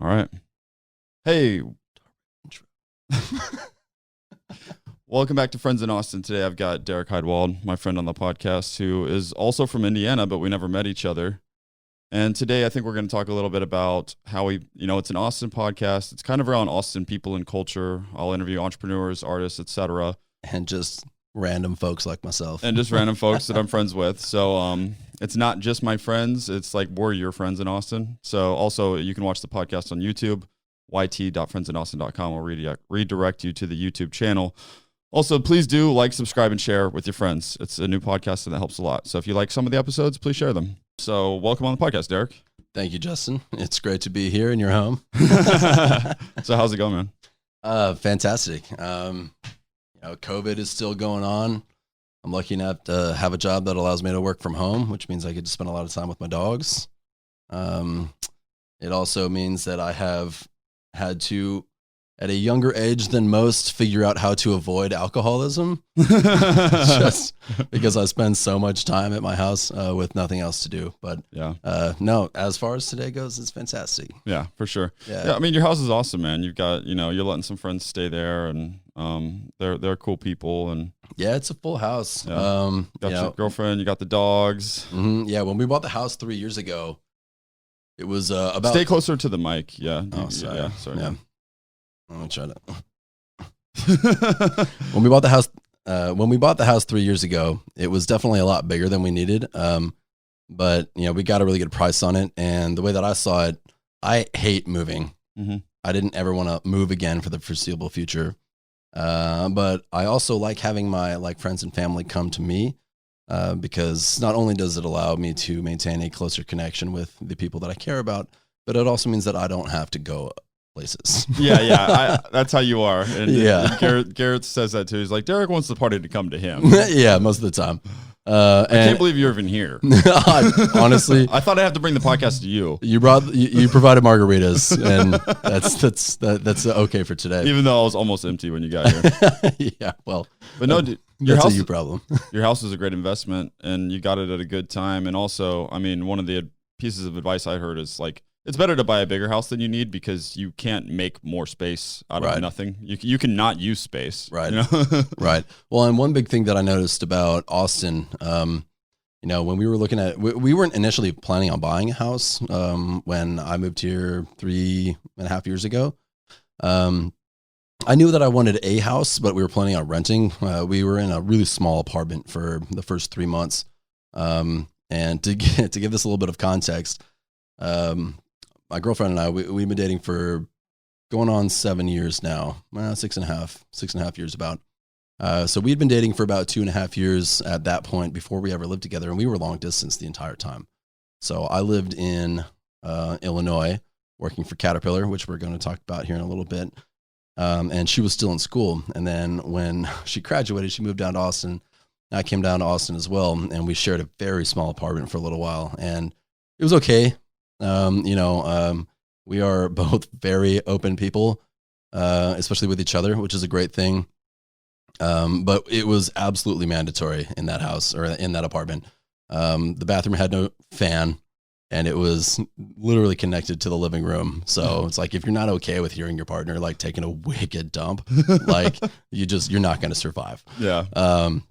All right. Hey. Welcome back to Friends in Austin. Today I've got Derek Heidewald, my friend on the podcast, who is also from Indiana, but we never met each other. And today I think we're going to talk a little bit about how it's an Austin podcast. It's kind of around Austin people and culture. I'll interview entrepreneurs, artists, etc. And just random folks like myself. And just random folks that I'm friends with. So it's not just my friends. It's like we're your friends in Austin. So also you can watch the podcast on YouTube, yt.friendsinAustin.com. Will redirect you to the YouTube channel. Also, please do like, subscribe, and share with your friends. It's a new podcast and that helps a lot. So if you like some of the episodes, please share them. So welcome on the podcast, Derek. Thank you, Justin. It's great to be here in your home. So how's it going, man? Fantastic. COVID is still going on. I'm lucky enough to have a job that allows me to work from home, which means I get to spend a lot of time with my dogs. It also means that I have had to, at a younger age than most, figure out how to avoid alcoholism just because I spend so much time at my house with nothing else to do. But no, as far as today goes, it's fantastic. Yeah, for sure. Yeah, I mean, your house is awesome, man. You've got, you're letting some friends stay there, and they're cool people. And yeah, it's a full house. Yeah. Got your girlfriend, you got the dogs. Mm-hmm. Yeah, when we bought the house 3 years ago, it was about... Stay closer to the mic. Yeah. Oh, sorry. Yeah, sorry. Yeah. I'm gonna try to. When we bought the house 3 years ago, it was definitely a lot bigger than we needed. But we got a really good price on it. And the way that I saw it, I hate moving. Mm-hmm. I didn't ever want to move again for the foreseeable future. But I also like having my friends and family come to me, because not only does it allow me to maintain a closer connection with the people that I care about, but it also means that I don't have to go places. That's how you are. And yeah, Garrett says that too. He's like, Derek wants the party to come to him. Yeah, most of the time. I can't believe you're even here. Honestly, I thought I have to bring the podcast to you. You provided margaritas, and that's okay for today. Even though I was almost empty when you got here. Yeah, well, but no, dude, that's a you problem. Your house is a great investment, and you got it at a good time. And also, I mean, one of the pieces of advice I heard is it's better to buy a bigger house than you need, because you can't make more space out of nothing. You can not use space. Right. Right. Well, and one big thing that I noticed about Austin, when we were looking at, we weren't initially planning on buying a house when I moved here 3.5 years ago. I knew that I wanted a house, but we were planning on renting. We were in a really small apartment for the first 3 months. And to give this a little bit of context, my girlfriend and I, we've been dating for going on 7 years now. Well, 6.5 years about. So we'd been dating for about 2.5 years at that point before we ever lived together. And we were long distance the entire time. So I lived in Illinois working for Caterpillar, which we're going to talk about here in a little bit. And she was still in school. And then when she graduated, she moved down to Austin. I came down to Austin as well. And we shared a very small apartment for a little while. And it was okay. We are both very open people, especially with each other, which is a great thing. But it was absolutely mandatory in that house, or in that apartment. The bathroom had no fan, and it was literally connected to the living room. So it's like, if you're not okay with hearing your partner taking a wicked dump, you're not going to survive. Yeah.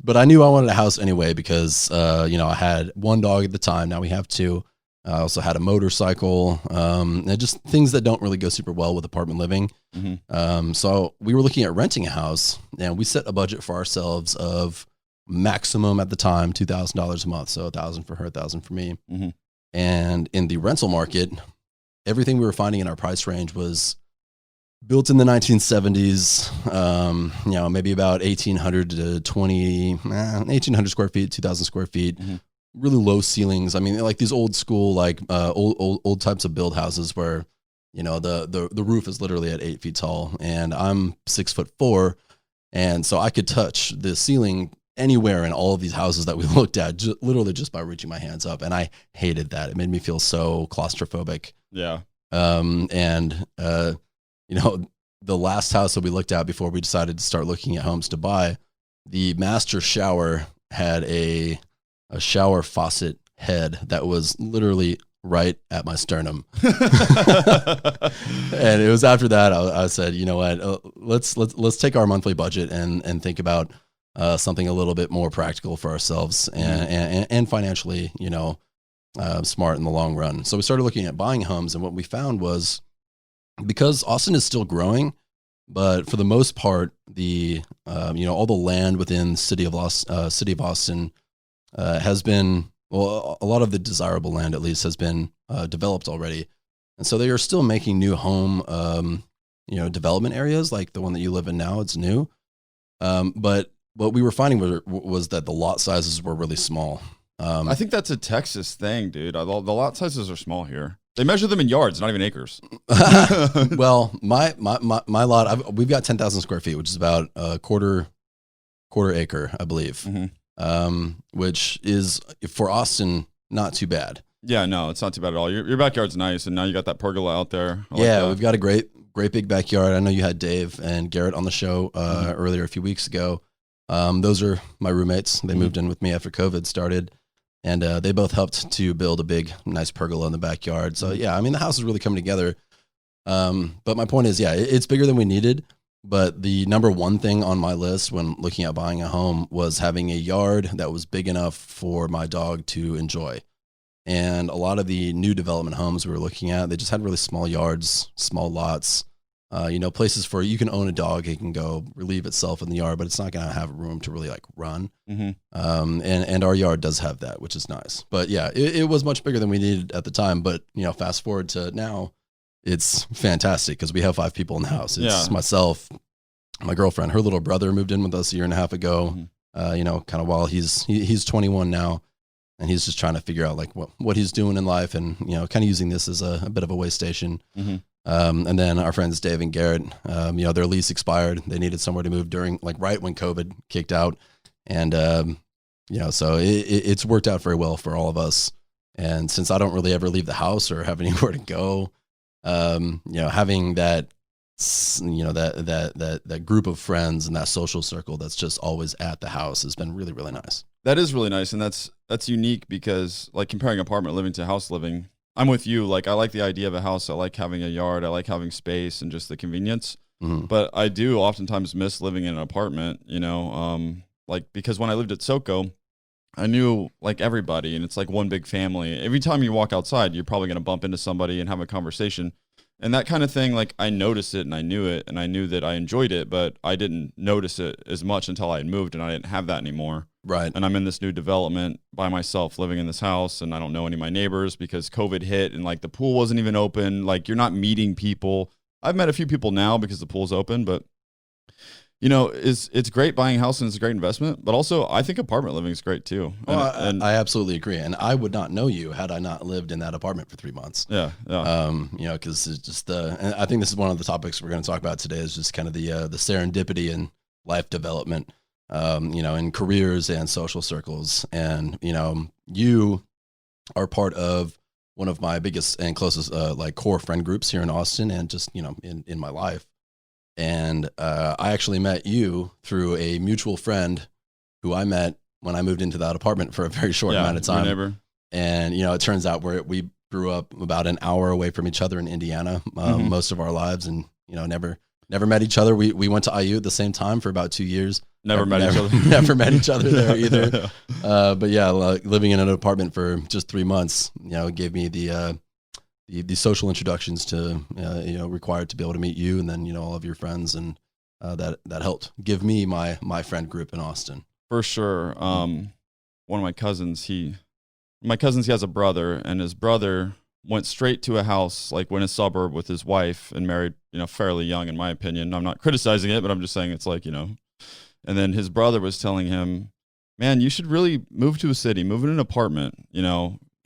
But I knew I wanted a house anyway, because I had one dog at the time. Now we have two. I also had a motorcycle, and just things that don't really go super well with apartment living. Mm-hmm. So we were looking at renting a house, and we set a budget for ourselves of maximum at the time $2,000 a month. So $1,000 for her, $1,000 for me. Mm-hmm. And in the rental market, everything we were finding in our price range was built in the 1970s. Maybe about 1,800 to 1,800 square feet, 2,000 square feet. Mm-hmm. Really low ceilings. I mean, these old school, old types of build houses where, the roof is literally at 8 feet tall, and I'm 6'4", and so I could touch the ceiling anywhere in all of these houses that we looked at, literally just by reaching my hands up, and I hated that. It made me feel so claustrophobic. Yeah. The last house that we looked at before we decided to start looking at homes to buy, the master shower had a shower faucet head that was literally right at my sternum. And it was after that I said, you know what, let's take our monthly budget and think about something a little bit more practical for ourselves and financially, smart in the long run. So we started looking at buying homes, and what we found was, because Austin is still growing, but for the most part, the all the land within the city of Austin has been, well, a lot of the desirable land at least has been developed already, and so they are still making new home development areas like the one that you live in now. It's new, but what we were finding was that the lot sizes were really small. I think that's a Texas thing, dude. The lot sizes are small here. They measure them in yards, not even acres. Well, my lot, we've got 10,000 square feet, which is about a quarter acre, I believe, which is, for Austin, not too bad. Yeah, no, it's not too bad at all. Your backyard's nice, and now you got that pergola out there. We've got a great big backyard. I know you had Dave and Garrett on the show earlier a few weeks ago. Those are my roommates. They moved in with me after COVID started. And they both helped to build a big, nice pergola in the backyard. So, yeah, I mean, the house is really coming together. But my point is, yeah, it's bigger than we needed. But the number one thing on my list when looking at buying a home was having a yard that was big enough for my dog to enjoy. And a lot of the new development homes we were looking at, they just had really small yards, small lots. Places for you can own a dog, it can go relieve itself in the yard, but it's not going to have room to really like run. And our yard does have that, which is nice. But yeah, it was much bigger than we needed at the time. But fast forward to now, it's fantastic because we have 5 people in the house. It's myself, my girlfriend, her little brother moved in with us a year and a half ago. Kind of while he's 21 now, and he's just trying to figure out like what he's doing in life, and kind of using this as a bit of a way station. And then our friends Dave and Garrett, their lease expired. They needed somewhere to move during right when COVID kicked out. And, so it's worked out very well for all of us. And since I don't really ever leave the house or have anywhere to go, having that, that group of friends and that social circle that's just always at the house has been really, really nice. That is really nice. And that's unique because like comparing apartment living to house living, I'm with you. Like, I like the idea of a house. I like having a yard. I like having space and just the convenience. But I do oftentimes miss living in an apartment, because when I lived at SoCo, I knew like everybody, and it's like one big family. Every time you walk outside, you're probably going to bump into somebody and have a conversation. And that kind of thing, like I noticed it and I knew it and I knew that I enjoyed it, but I didn't notice it as much until I had moved and I didn't have that anymore. Right. And I'm in this new development by myself living in this house, and I don't know any of my neighbors because COVID hit and like the pool wasn't even open. Like you're not meeting people. I've met a few people now because the pool's open, but it's great buying a house and it's a great investment, but also I think apartment living is great too. And I absolutely agree. And I would not know you had I not lived in that apartment for 3 months. Yeah. Cause it's just, and I think this is one of the topics we're going to talk about today is just kind of the serendipity in life development, in careers and social circles. And, you are part of one of my biggest and closest, core friend groups here in Austin and just, in my life. And I actually met you through a mutual friend who I met when I moved into that apartment for a very short amount of time. Neighbor. And, it turns out we grew up about an hour away from each other in Indiana most of our lives, and, never met each other. We went to IU at the same time for about 2 years. Never met each other. Never met each other there either. But yeah, living in an apartment for just 3 months, gave me the social introductions to, required to be able to meet you and then, all of your friends. And that helped give me my friend group in Austin. For sure. One of my cousins, he has a brother, and his brother went straight to a house, like in a suburb with his wife and married, fairly young, in my opinion. I'm not criticizing it, but I'm just saying it's like, and then his brother was telling him, man, you should really move to a city, move in an apartment,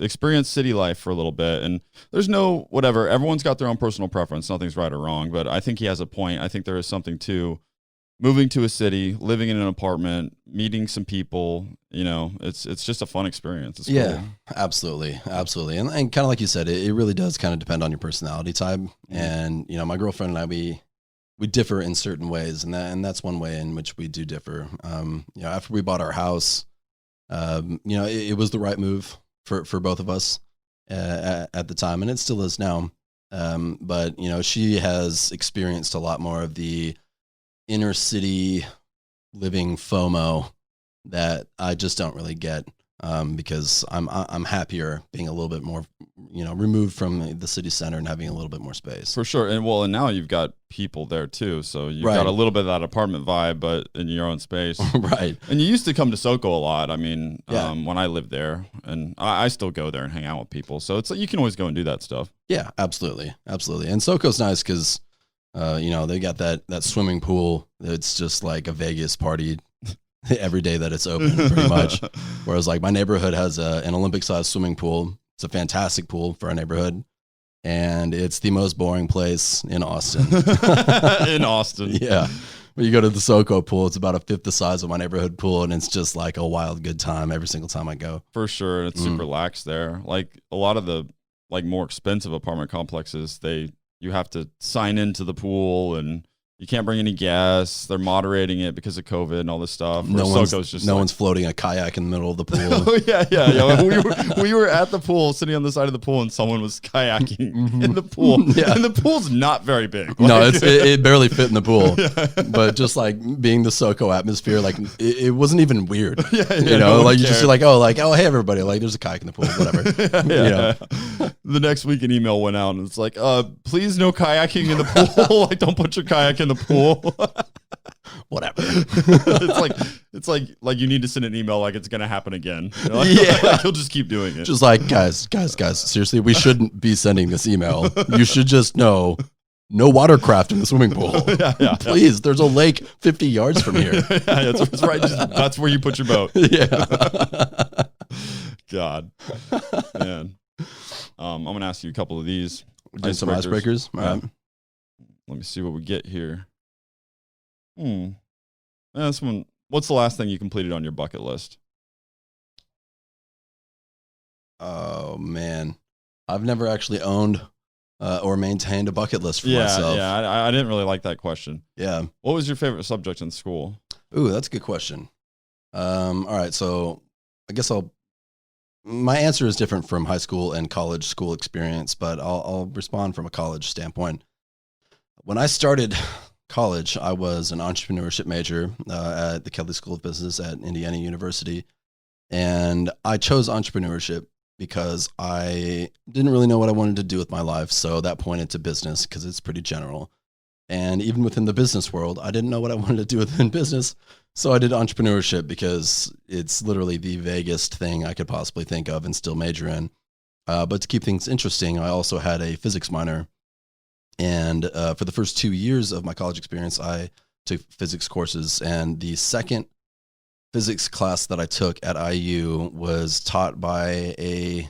experience city life for a little bit. And there's no whatever, everyone's got their own personal preference. Nothing's right or wrong, but I think he has a point. I think there is something to moving to a city, living in an apartment, meeting some people. It's just a fun experience. It's cool. Absolutely. And kind of like you said, it really does kind of depend on your personality type. And, my girlfriend and I, we differ in certain ways, and that's one way in which we do differ. After we bought our house, it was the right move for both of us. at the time, and it still is now. But she has experienced a lot more of the inner city living FOMO that I just don't really get, because I'm happier being a little bit more, removed from the city center and having a little bit more space. For sure. And now you've got people there too. So you've got a little bit of that apartment vibe, but in your own space. Right. And you used to come to SoCo a lot. I mean, when I lived there, and I still go there and hang out with people. So it's like, you can always go and do that stuff. Yeah, absolutely. Absolutely. And SoCo's nice because, they got that swimming pool. It's just like a Vegas party every day that it's open, pretty much. Whereas like my neighborhood has an Olympic-sized swimming pool. It's a fantastic pool for our neighborhood, and it's the most boring place in Austin. In Austin, yeah. When you go to the SoCo pool, it's about a fifth the size of my neighborhood pool, and it's just like a wild good time every single time I go. For sure, it's super lax there. Like a lot of the more expensive apartment complexes, you have to sign into the pool and you can't bring any guests. They're moderating it because of COVID and all this stuff. No one's floating a kayak in the middle of the pool. Oh, yeah. We were at the pool, sitting on the side of the pool, and someone was kayaking in the pool. Yeah. And the pool's not very big. No, it barely fit in the pool. But just like being the SoCo atmosphere, like it wasn't even weird. Hey everybody, like there's a kayak in the pool, whatever. The next week an email went out and it's like, please no kayaking in the pool. Like don't put your kayak in the pool. Whatever. it's like you need to send an email like it's gonna happen again. Like he'll just keep doing it. Just like guys, seriously, we shouldn't be sending this email. You should just know no watercraft in the swimming pool. Please, there's a lake 50 yards from here. That's right. That's where you put your boat. Yeah. God, man. I'm gonna ask you a couple of these. Do some icebreakers. All right. Let me see what we get here. This one. What's the last thing you completed on your bucket list? Oh man, I've never actually owned or maintained a bucket list for myself. Yeah, I didn't really like that question. Yeah. What was your favorite subject in school? Ooh, that's a good question. All right, so I guess my answer is different from high school and college school experience, but I'll respond from a college standpoint. When I started college, I was an entrepreneurship major at the Kelley School of Business at Indiana University. And I chose entrepreneurship because I didn't really know what I wanted to do with my life. So that pointed to business because it's pretty general. And even within the business world, I didn't know what I wanted to do within business. So I did entrepreneurship because it's literally the vaguest thing I could possibly think of and still major in. But to keep things interesting, I also had a physics minor. And for the first 2 years of my college experience, I took physics courses. And the second physics class that I took at IU was taught by a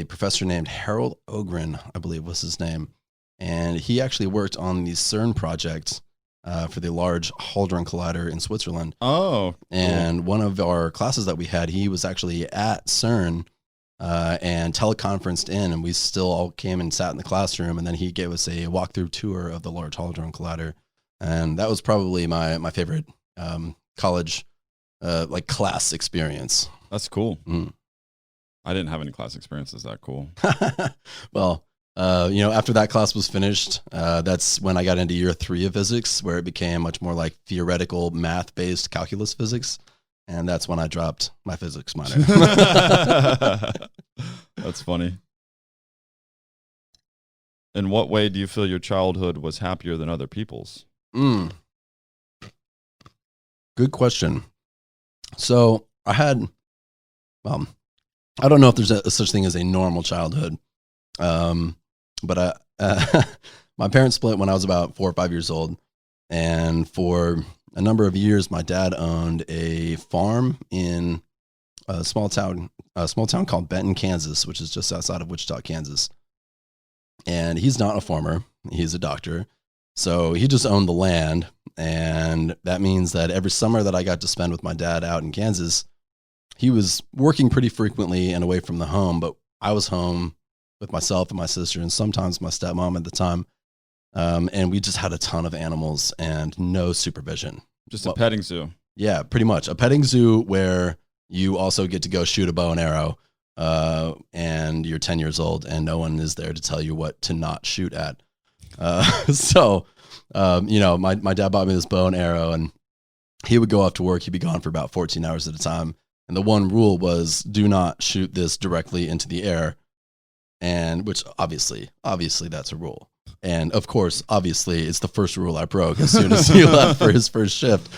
professor named Harold Ogren, I believe was his name. And he actually worked on the CERN project for the Large Hadron Collider in Switzerland. Oh, cool. And one of our classes that we had, he was actually at CERN and teleconferenced in, and we still all came and sat in the classroom, and then he gave us a walkthrough tour of the Large Hadron Collider. And that was probably my favorite college class experience. That's cool. I didn't have any class experiences that cool. Well, after that class was finished, that's when I got into year 3 of physics, where it became much more like theoretical math-based calculus physics. And that's when I dropped my physics minor. That's funny. In what way do you feel your childhood was happier than other people's? Good question. So I had, I don't know if there's a such thing as a normal childhood. But my parents split when I was about 4 or 5 years old. And for a number of years, my dad owned a farm in a small town called Benton, Kansas, which is just outside of Wichita, Kansas. And he's not a farmer. He's a doctor. So he just owned the land. And that means that every summer that I got to spend with my dad out in Kansas, he was working pretty frequently and away from the home, but I was home with myself and my sister and sometimes my stepmom at the time. And we just had a ton of animals and no supervision. Just a petting zoo. Yeah, pretty much. A petting zoo where you also get to go shoot a bow and arrow. and you're 10 years old and no one is there to tell you what to not shoot at. So, my dad bought me this bow and arrow, and he would go off to work. He'd be gone for about 14 hours at a time. And the one rule was, do not shoot this directly into the air. And which obviously that's a rule. And of course, obviously it's the first rule I broke as soon as he left for his first shift.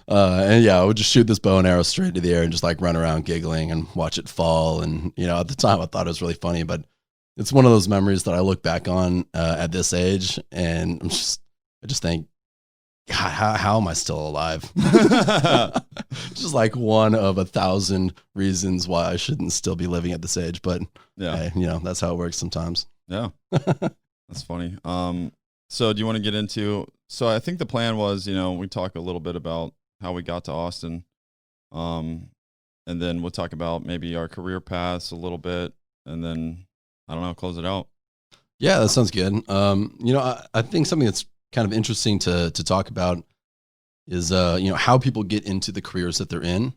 I would just shoot this bow and arrow straight into the air and just like run around giggling and watch it fall. And, at the time I thought it was really funny, but it's one of those memories that I look back on at this age, and I just think, God, how am I still alive? Just like one of 1,000 reasons why I shouldn't still be living at this age. But hey, that's how it works sometimes. Yeah, that's funny. So do you want to get into? So I think the plan was, we talk a little bit about how we got to Austin, and then we'll talk about maybe our career paths a little bit, and then I don't know, close it out. Yeah, that sounds good. I think something that's kind of interesting to talk about is how people get into the careers that they're in,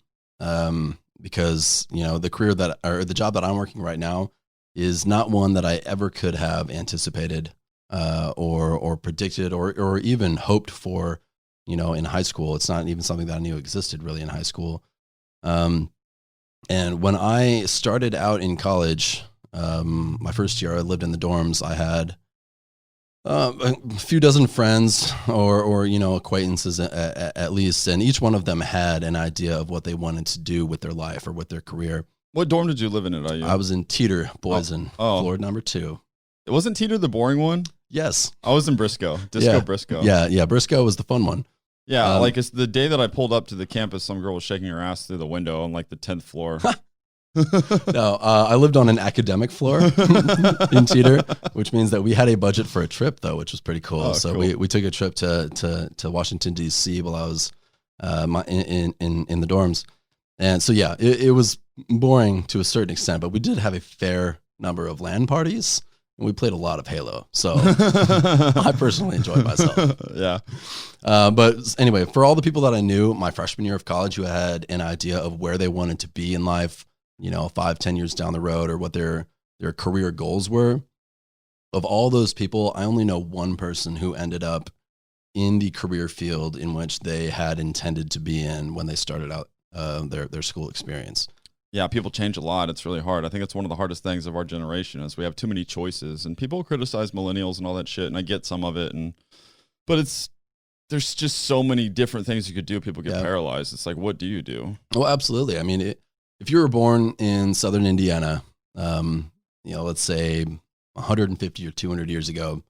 because the career the job that I'm working right now is not one that I ever could have anticipated or predicted or even hoped for in high school. It's not even something that I knew existed really in high school. And when I started out in college, my first year I lived in the dorms. I had a few dozen friends or acquaintances at least, and each one of them had an idea of what they wanted to do with their life or with their career. What dorm did you live in at IU? I was in Teeter, Boysen, floor number 2. Wasn't Teeter the boring one? Yes. I was in Briscoe, Briscoe. Yeah, Briscoe was the fun one. Yeah, it's the day that I pulled up to the campus, some girl was shaking her ass through the window on like the 10th floor. No, I lived on an academic floor in Teeter, which means that we had a budget for a trip though, which was pretty cool. Oh, so cool. we took a trip to Washington D.C. while I was in the dorms, and so yeah, it was boring to a certain extent, but we did have a fair number of LAN parties, and we played a lot of Halo. So I personally enjoyed myself. Yeah. But anyway, for all the people that I knew my freshman year of college who had an idea of where they wanted to be in life, 5-10 years down the road, or what their career goals were, of all those people, I only know one person who ended up in the career field in which they had intended to be in when they started out their school experience. Yeah, people change a lot. It's really hard. I think it's one of the hardest things of our generation is we have too many choices, and people criticize millennials and all that shit, and I get some of it, but there's just so many different things you could do. People get paralyzed. It's like, what do you do? Well, absolutely. I mean, if you were born in southern Indiana, let's say 150 or 200 years ago,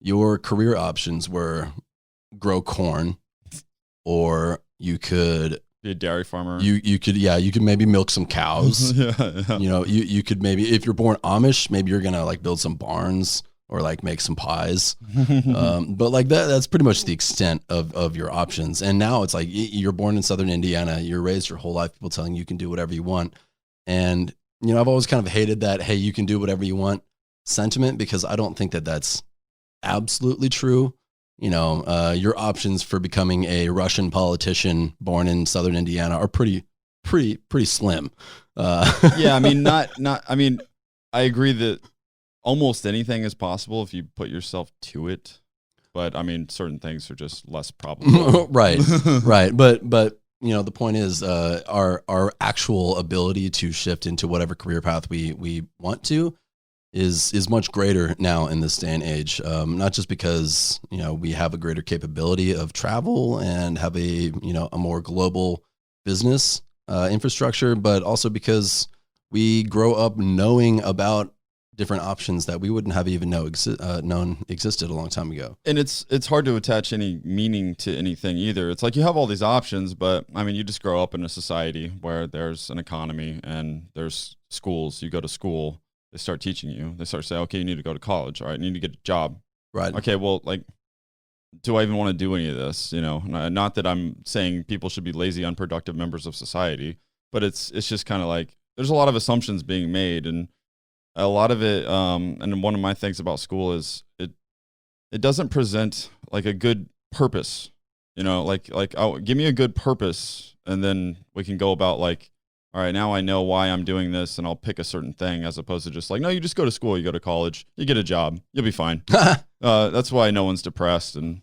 your career options were grow corn, or you could be a dairy farmer. You could maybe milk some cows. Yeah. You could maybe, if you're born Amish, maybe you're gonna like build some barns or like make some pies. But like that's pretty much the extent of your options. And now it's like you're born in southern Indiana, you're raised your whole life people telling you can do whatever you want. And I've always kind of hated that, hey, you can do whatever you want sentiment, because I don't think that that's absolutely true. Your options for becoming a Russian politician born in southern Indiana are pretty slim. Yeah, I mean, I agree that almost anything is possible if you put yourself to it, but I mean, certain things are just less probable. Right. But the point is, our actual ability to shift into whatever career path we want to is much greater now in this day and age. Not just because we have a greater capability of travel and have a more global business infrastructure, but also because we grow up knowing about different options that we wouldn't have even known existed a long time ago. And it's hard to attach any meaning to anything either. It's like you have all these options, but I mean, you just grow up in a society where there's an economy and there's schools. You go to school, they start teaching you. They start saying, okay, you need to go to college. All right, you need to get a job. Right. Okay, well, like, do I even want to do any of this? Not that I'm saying people should be lazy, unproductive members of society, but it's just kind of like there's a lot of assumptions being made, and a lot of it. And one of my things about school is it doesn't present like a good purpose. Like give me a good purpose, and then we can go about like all right, now I know why I'm doing this, and I'll pick a certain thing, as opposed to just like, no, you just go to school, you go to college, you get a job, you'll be fine. That's why no one's depressed. And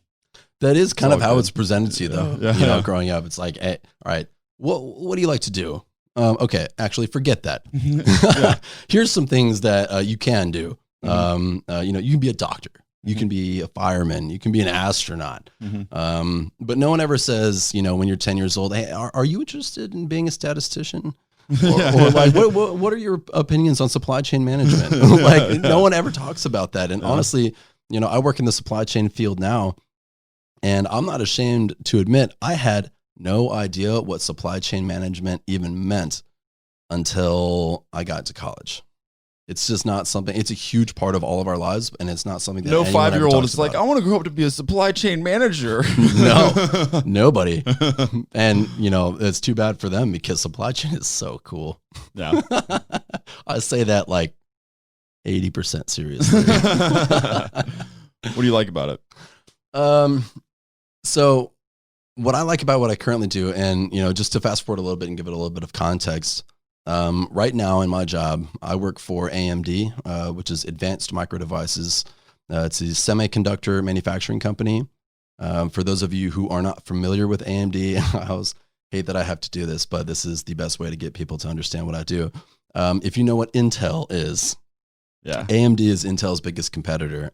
that is kind of how good. it's presented to you, though. Yeah. You know, growing up, it's like, hey, all right, what do you like to do? Okay, actually, forget that. Here's some things that you can do. Mm-hmm. You know, you can be a doctor, you can be a fireman, you can be an astronaut. Mm-hmm. But no one ever says, you know, when you're 10 years old, hey, are you interested in being a statistician? Or like, what are your opinions on supply chain management? Like, no one ever talks about that. And honestly, you know, I work in the supply chain field now, and I'm not ashamed to admit I had no idea what supply chain management even meant until I got to college. It's just not something, it's a huge part of all of our lives, and it's not something that no anyone ever 5-year-old talks is like, about. I want to grow up to be a supply chain manager. No, nobody. And, you know, it's too bad for them because supply chain is so cool. Yeah. I say that like 80% seriously. What do you like about it? So what I like about what I currently do, and, you know, just to fast forward a little bit and give it a little bit of context, right now in my job, I work for AMD, which is Advanced Micro Devices. It's a semiconductor manufacturing company. For those of you who are not familiar with AMD, I always hate that I have to do this, but this is the best way to get people to understand what I do. If you know what Intel is, Yeah. AMD is Intel's biggest competitor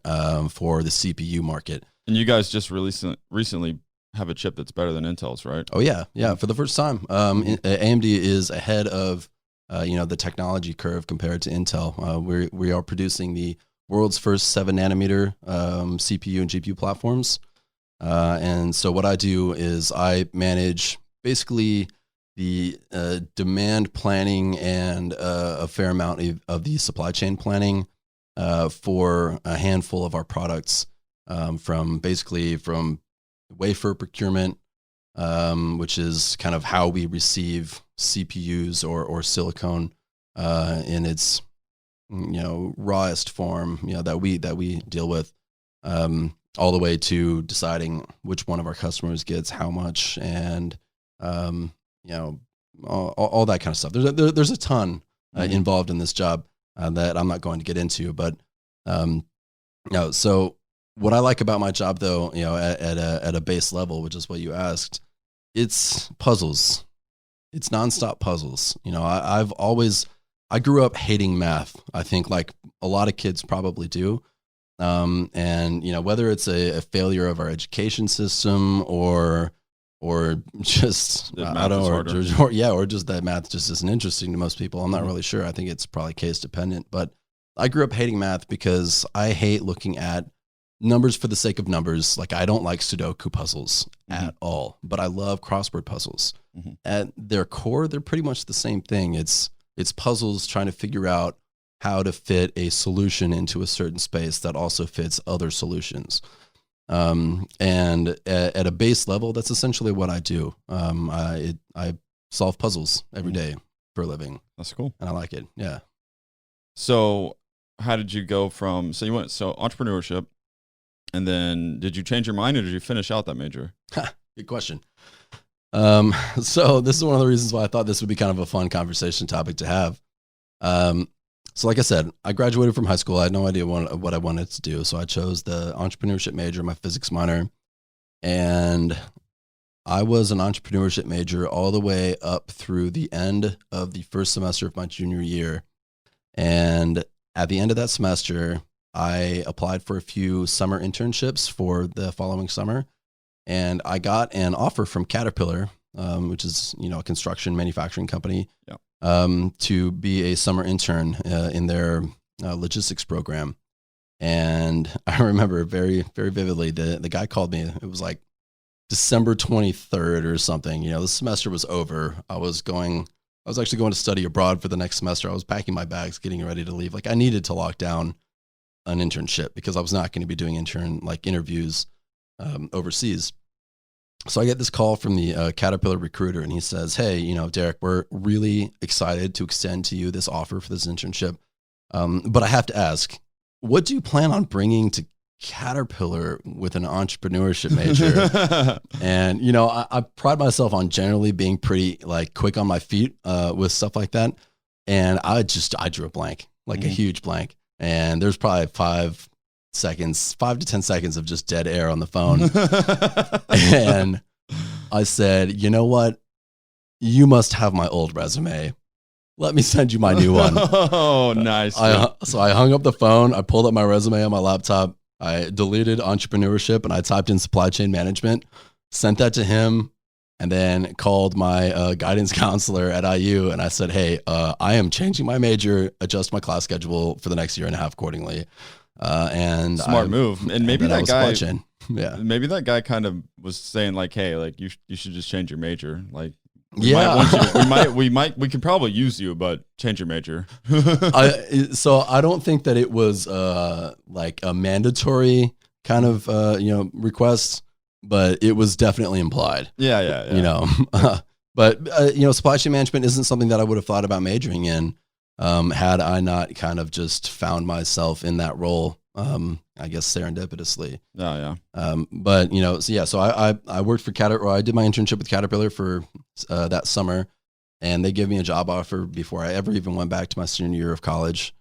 for the CPU market. And you guys just recently have a chip that's better than Intel's, right? Oh yeah, yeah. For the first time, AMD is ahead of you know, the technology curve compared to Intel. We are producing the world's first 7-nanometer CPU and GPU platforms. And so what I do is I manage basically the demand planning and a fair amount of the supply chain planning for a handful of our products, from wafer procurement, which is kind of how we receive CPUs or silicone in its, you know, rawest form, you know, that we deal with, all the way to deciding which one of our customers gets how much, and you know, all that kind of stuff. There's a ton involved in this job that I'm not going to get into, but you know, so what I like about my job, though, you know, at a base level, which is what you asked, it's puzzles. It's nonstop puzzles. You know, I grew up hating math. I think like a lot of kids probably do. And, you know, whether it's a failure of our education system or just, I don't know, or just that math just isn't interesting to most people. I'm not really sure. I think it's probably case dependent, but I grew up hating math because I hate looking at numbers for the sake of numbers. Like, I don't like Sudoku puzzles at all, but I love crossword puzzles. At their core, they're pretty much the same thing. It's puzzles trying to figure out how to fit a solution into a certain space that also fits other solutions. And at a base level, that's essentially what I do. I solve puzzles every day for a living. That's cool. And I like it. Yeah. So how did you go from, so entrepreneurship, and then did you change your mind, or did you finish out that major? Good question. So this is one of the reasons why I thought this would be kind of a fun conversation topic to have. So like I said, I graduated from high school. I had no idea what I wanted to do. So I chose the entrepreneurship major, my physics minor. And I was an entrepreneurship major all the way up through the end of the first semester of my junior year. And at the end of that semester, I applied for a few summer internships for the following summer. And I got an offer from Caterpillar, which is, you know, a construction manufacturing company, to be a summer intern in their logistics program. And I remember very, very vividly, the guy called me. It was like December 23rd or something. You know, the semester was over. I was actually going to study abroad for the next semester. I was packing my bags, getting ready to leave. Like, I needed to lock down an internship because I was not going to be doing interviews overseas. So I get this call from the Caterpillar recruiter, and he says, "Hey, you know, Derek, we're really excited to extend to you this offer for this internship. But I have to ask, what do you plan on bringing to Caterpillar with an entrepreneurship major. And, I pride myself on generally being pretty like quick on my feet with stuff like that. And I drew a blank, like a huge blank. And there's probably 5 to 10 seconds of just dead air on the phone. And I said, you know what? You must have my old resume. Let me send you my new one. Oh, nice. So I hung up the phone. I pulled up my resume on my laptop. I deleted entrepreneurship and I typed in supply chain management, sent that to him, and then called my guidance counselor at IU. And I said, hey, I am changing my major, adjust my class schedule for the next year and a half accordingly. And smart move. And maybe that guy, yeah, maybe that guy kind of was saying like, hey, like you should just change your major. Like, we could probably use you, but change your major. So I don't think that it was like a mandatory kind of request, but it was definitely implied. Yeah. But supply chain management isn't something that I would have thought about majoring in had I not kind of just found myself in that role. I guess serendipitously. Oh yeah. But so I worked for Caterpillar. I did my internship with Caterpillar for that summer, and they gave me a job offer before I ever even went back to my senior year of college,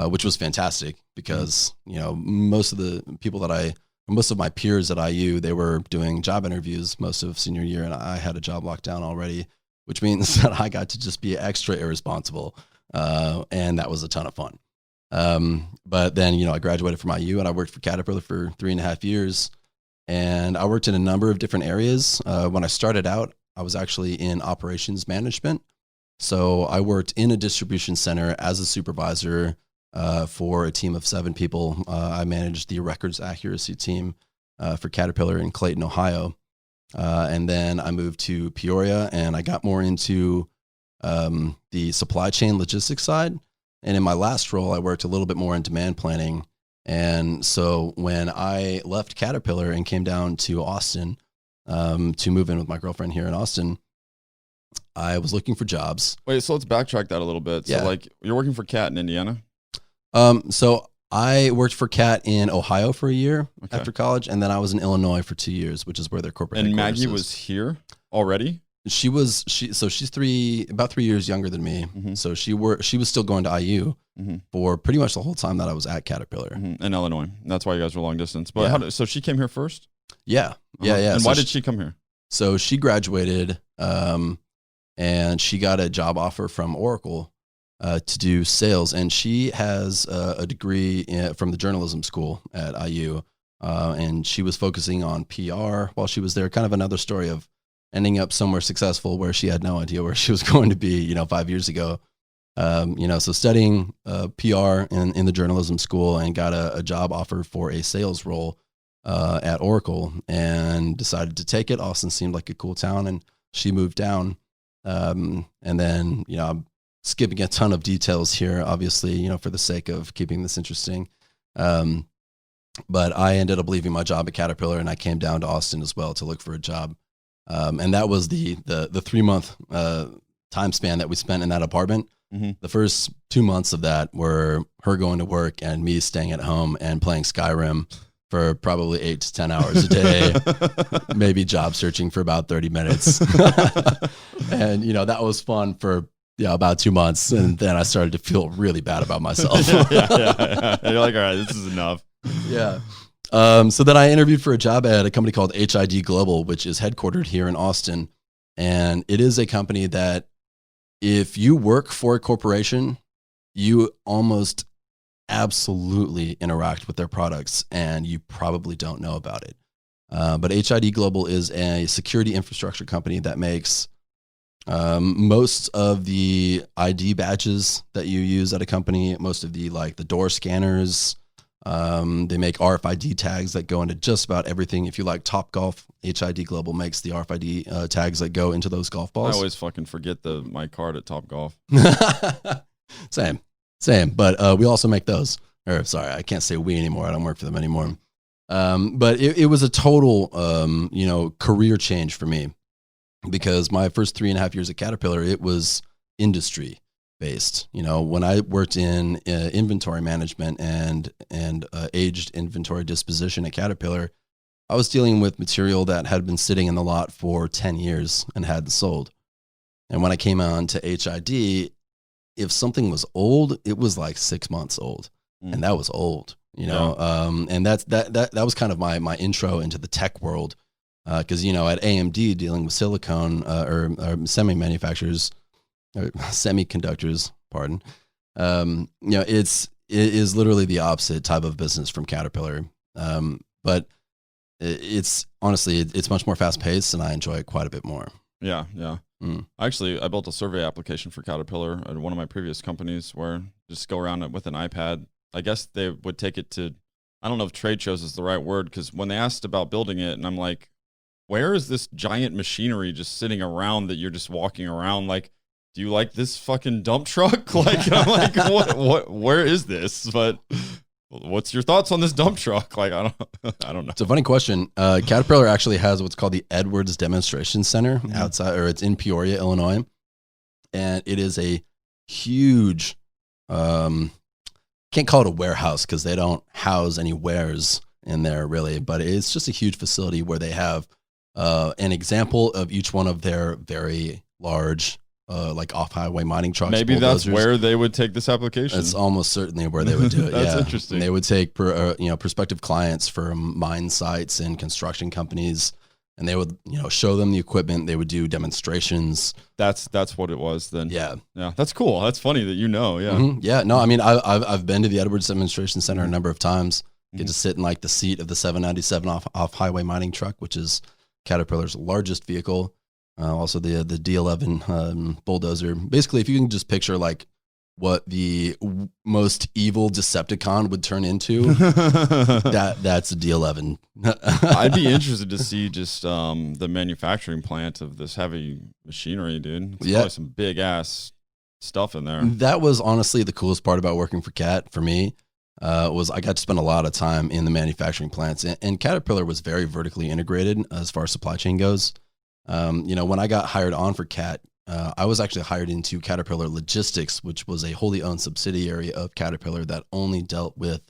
which was fantastic because most of my peers at IU, they were doing job interviews most of senior year, and I had a job locked down already, which means that I got to just be extra irresponsible, and that was a ton of fun. But then, I graduated from IU and I worked for Caterpillar for 3.5 years, and I worked in a number of different areas. When I started out, I was actually in operations management. So I worked in a distribution center as a supervisor, for a team of 7 people. I managed the records accuracy team, for Caterpillar in Clayton, Ohio. And then I moved to Peoria and I got more into, the supply chain logistics side. And in my last role, I worked a little bit more in demand planning. And so when I left Caterpillar and came down to Austin to move in with my girlfriend here in Austin, I was looking for jobs. Wait, so let's backtrack that a little bit. Yeah. So like you're working for Cat in Indiana? So I worked for Cat in Ohio for a year after college, and then I was in Illinois for 2 years, which is where their corporate and headquarters Maggie is. was here already? She's about 3 years younger than me. Mm-hmm. So she was still going to IU for pretty much the whole time that I was at Caterpillar. In Illinois. That's why you guys were long distance. But so she came here first? Yeah. Yeah. And so why did she come here? So she graduated, and she got a job offer from Oracle to do sales. And she has a degree from the journalism school at IU. And she was focusing on PR while she was there. Kind of another story of ending up somewhere successful where she had no idea where she was going to be, 5 years ago. So studying PR in the journalism school, and got a job offer for a sales role at Oracle, and decided to take it. Austin seemed like a cool town, and she moved down. And then, I'm skipping a ton of details here, obviously, for the sake of keeping this interesting. But I ended up leaving my job at Caterpillar, and I came down to Austin as well to look for a job. And that was the 3-month time span that we spent in that apartment. Mm-hmm. The first 2 months of that were her going to work and me staying at home and playing Skyrim for probably 8 to 10 hours a day, maybe job searching for about 30 minutes. And, that was fun for about 2 months. And then I started to feel really bad about myself. Yeah. And you're like, all right, this is enough. Yeah. So then I interviewed for a job at a company called HID Global, which is headquartered here in Austin. And it is a company that if you work for a corporation, you almost absolutely interact with their products, and you probably don't know about it. But HID Global is a security infrastructure company that makes most of the ID badges that you use at a company, most of the door scanners. They make RFID tags that go into just about everything. If you like Topgolf, HID Global makes the RFID tags that go into those golf balls. I always fucking forget my card at Topgolf. Same. But we also make those. Or sorry, I can't say we anymore. I don't work for them anymore. But it was a total, career change for me, because my first 3.5 years at Caterpillar, it was industry. based. When I worked in inventory management and aged inventory disposition at Caterpillar, I was dealing with material that had been sitting in the lot for 10 years and hadn't sold. And when I came on to HID, if something was old, it was like 6 months old, and that was old. And that was kind of my intro into the tech world, because at AMD, dealing with silicone or semi manufacturers or semiconductors, pardon, it is literally the opposite type of business from Caterpillar, but it's honestly it's much more fast paced, and I enjoy it quite a bit more. Yeah. Actually, I built a survey application for Caterpillar at one of my previous companies where just go around it with an iPad. I guess they would take it to, I don't know if trade shows is the right word, because when they asked about building it, and I'm like, where is this giant machinery just sitting around that you're just walking around? Like, do you like this fucking dump truck? Like, I'm like, what, where is this? But what's your thoughts on this dump truck? Like, I don't know. It's a funny question. Caterpillar actually has what's called the Edwards Demonstration Center outside, or it's in Peoria, Illinois. And it is a huge, can't call it a warehouse because they don't house any wares in there really, but it's just a huge facility where they have an example of each one of their very large like off-highway mining trucks. Maybe bulldozers. That's where they would take this application. It's almost certainly where they would do it. That's interesting. And they would take prospective clients from mine sites and construction companies, and they would show them the equipment. They would do demonstrations. That's what it was then. Yeah. That's cool. That's funny that Yeah. Yeah. No, I mean I've been to the Edwards Demonstration Center a number of times. Get to sit in like the seat of the 797 off-highway mining truck, which is Caterpillar's largest vehicle. Also the D11 bulldozer. Basically, if you can just picture like what the most evil Decepticon would turn into, that's a D11. I'd be interested to see just the manufacturing plant of this heavy machinery, dude. It's probably some big ass stuff in there. That was honestly the coolest part about working for Cat for me. Was I got to spend a lot of time in the manufacturing plants, and Caterpillar was very vertically integrated as far as supply chain goes. When I got hired on for Cat, I was actually hired into Caterpillar Logistics, which was a wholly owned subsidiary of Caterpillar that only dealt with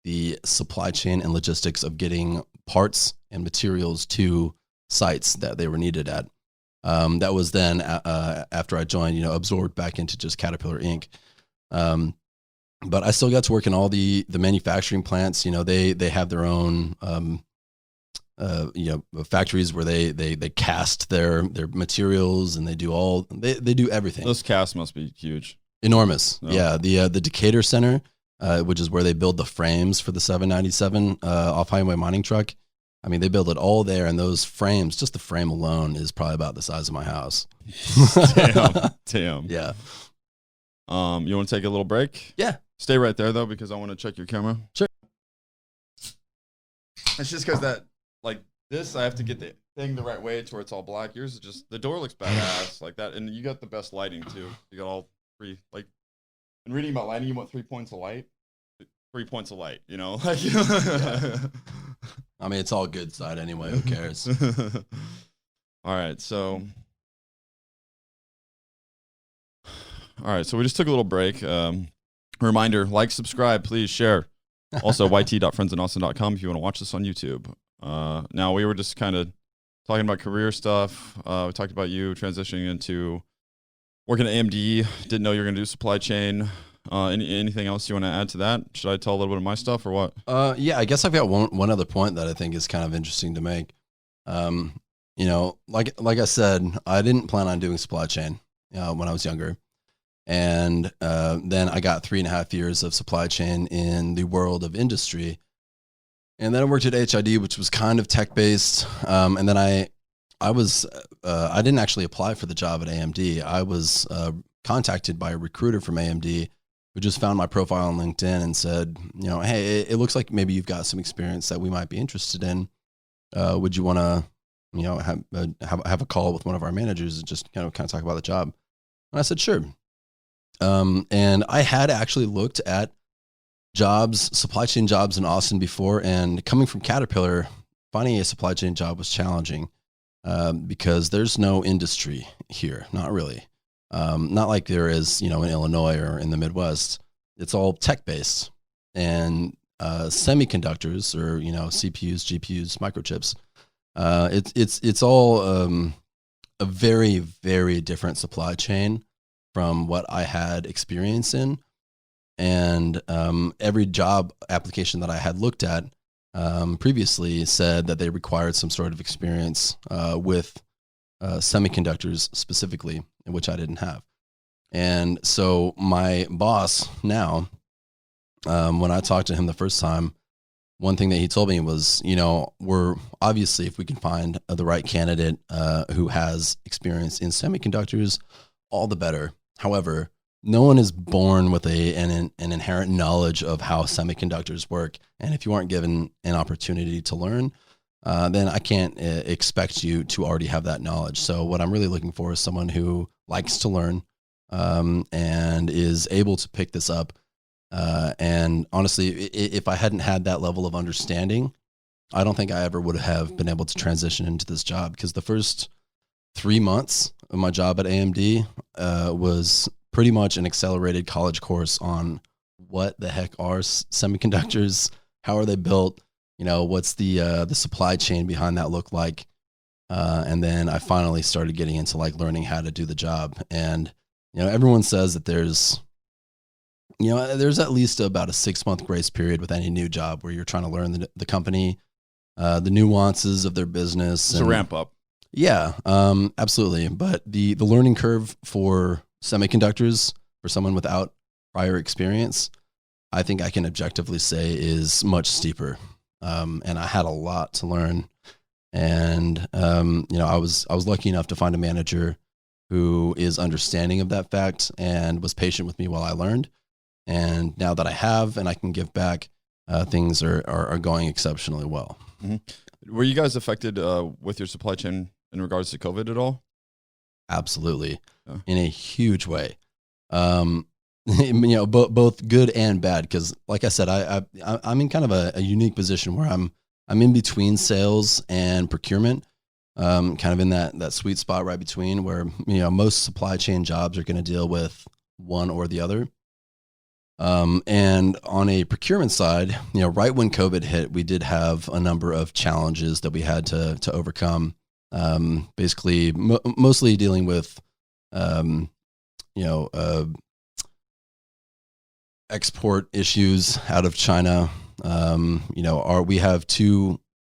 the supply chain and logistics of getting parts and materials to sites that they were needed at. That was then after I joined, absorbed back into just Caterpillar Inc. But I still got to work in all the manufacturing plants. They have their own factories where they cast their materials, and they do everything. Those casts must be huge. Enormous. Oh. Yeah. The Decatur Center, which is where they build the frames for the 797 off-highway mining truck. I mean, they build it all there, and those frames, just the frame alone, is probably about the size of my house. Damn. Yeah. You want to take a little break? Yeah. Stay right there, though, because I want to check your camera. Sure. It's just because that, like this, I have to get the thing the right way to where it's all black. Yours is just, the door looks badass like that. And you got the best lighting, too. You got all three, like, in reading about lighting, you want 3 points of light. 3 points of light, Like, yeah. I mean, it's all good side anyway. Who cares? All right, so we just took a little break. Reminder, like, subscribe, please share. Also, yt.friendsindaustin.com if you want to watch this on YouTube. Now, we were just kind of talking about career stuff. We talked about you transitioning into working at AMD. Didn't know you were going to do supply chain. Anything else you want to add to that? Should I tell a little bit of my stuff or what? Yeah, I guess I've got one other point that I think is kind of interesting to make. Like I said, I didn't plan on doing supply chain when I was younger. And then I got 3.5 years of supply chain in the world of industry. And then I worked at HID, which was kind of tech-based. And then I didn't actually apply for the job at AMD. I was contacted by a recruiter from AMD who just found my profile on LinkedIn and said, hey, it looks like maybe you've got some experience that we might be interested in. Would you want to, have a call with one of our managers and just kind of talk about the job? And I said, sure. And I had actually looked at supply chain jobs in Austin before, and coming from Caterpillar, finding a supply chain job was challenging because there's no industry here, not really. Not like there is, in Illinois or in the Midwest. It's all tech based, and semiconductors, or CPUs, GPUs, microchips. It's all a very, very different supply chain from what I had experience in. And every job application that I had looked at previously said that they required some sort of experience with semiconductors specifically, which I didn't have. And so my boss now, when I talked to him the first time, one thing that he told me was, we're obviously, if we can find the right candidate who has experience in semiconductors, all the better. However, no one is born with an inherent knowledge of how semiconductors work. And if you aren't given an opportunity to learn, then I can't expect you to already have that knowledge. So what I'm really looking for is someone who likes to learn and is able to pick this up. And honestly, if I hadn't had that level of understanding, I don't think I ever would have been able to transition into this job, because the first 3 months of my job at AMD was pretty much an accelerated college course on what the heck are semiconductors, how are they built, what's the supply chain behind that look like, and then I finally started getting into learning how to do the job. And everyone says that there's at least about a 6-month grace period with any new job where you're trying to learn the company, the nuances of their business. It's a ramp up. Yeah, absolutely. But the learning curve for semiconductors, for someone without prior experience, I think I can objectively say is much steeper. And I had a lot to learn. And, I was lucky enough to find a manager who is understanding of that fact and was patient with me while I learned. And now that I have and I can give back, things are going exceptionally well. Mm-hmm. Were you guys affected with your supply chain in regards to COVID at all? Absolutely. Yeah. In a huge way. Both good and bad. Because like I said, I'm in kind of a unique position where I'm in between sales and procurement, kind of in that sweet spot right between, where, most supply chain jobs are going to deal with one or the other. And on a procurement side, right when COVID hit, we did have a number of challenges that we had to overcome. Basically, mostly dealing with, export issues out of China.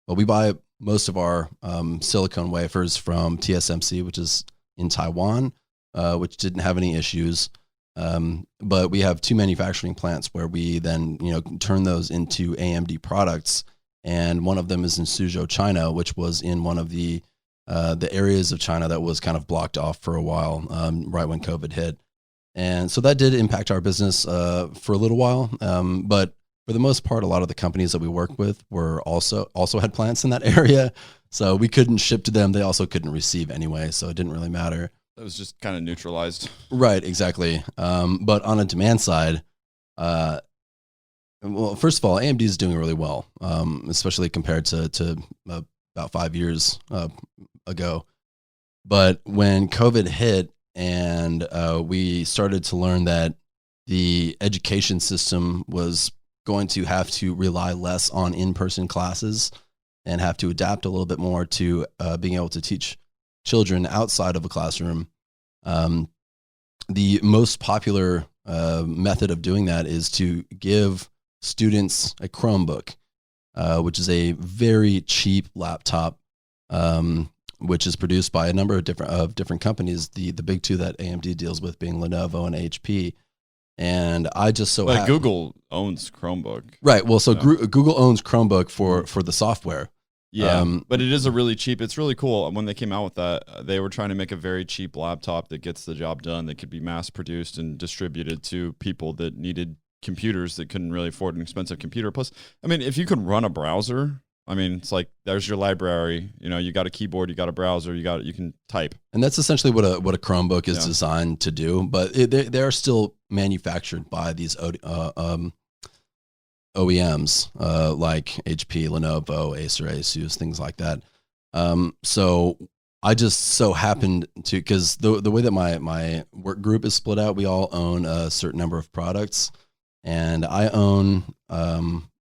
We buy most of our silicone wafers from TSMC, which is in Taiwan, which didn't have any issues. But we have 2 manufacturing plants where we then, turn those into AMD products. And one of them is in Suzhou, China, which was in one of the areas of China that was kind of blocked off for a while, right when COVID hit. And so that did impact our business for a little while. But for the most part, a lot of the companies that we work with were also had plants in that area. So we couldn't ship to them. They also couldn't receive anyway. So it didn't really matter. It was just kind of neutralized. Right, exactly. But on a demand side, well, first of all, AMD is doing really well, especially compared to about 5 years ago. But when COVID hit and we started to learn that the education system was going to have to rely less on in-person classes and have to adapt a little bit more to being able to teach children outside of a classroom. The most popular method of doing that is to give students a Chromebook, which is a very cheap laptop, which is produced by a number of different companies. The big 2 that AMD deals with being Lenovo and HP. And I just Google owns Chromebook, right? Well, so Google owns Chromebook for the software. Yeah, but it is a really cheap. It's really cool. When they came out with that, they were trying to make a very cheap laptop that gets the job done, that could be mass produced and distributed to people that needed computers that couldn't really afford an expensive computer. Plus, if you can run a browser, it's like there's your library. You got a keyboard, you got a browser, you can type. And that's essentially what a Chromebook is designed to do. But they are still manufactured by these OEMs like HP, Lenovo, Acer, Asus, things like that. So I just so happened to, because the way that my work group is split out, we all own a certain number of products, and I own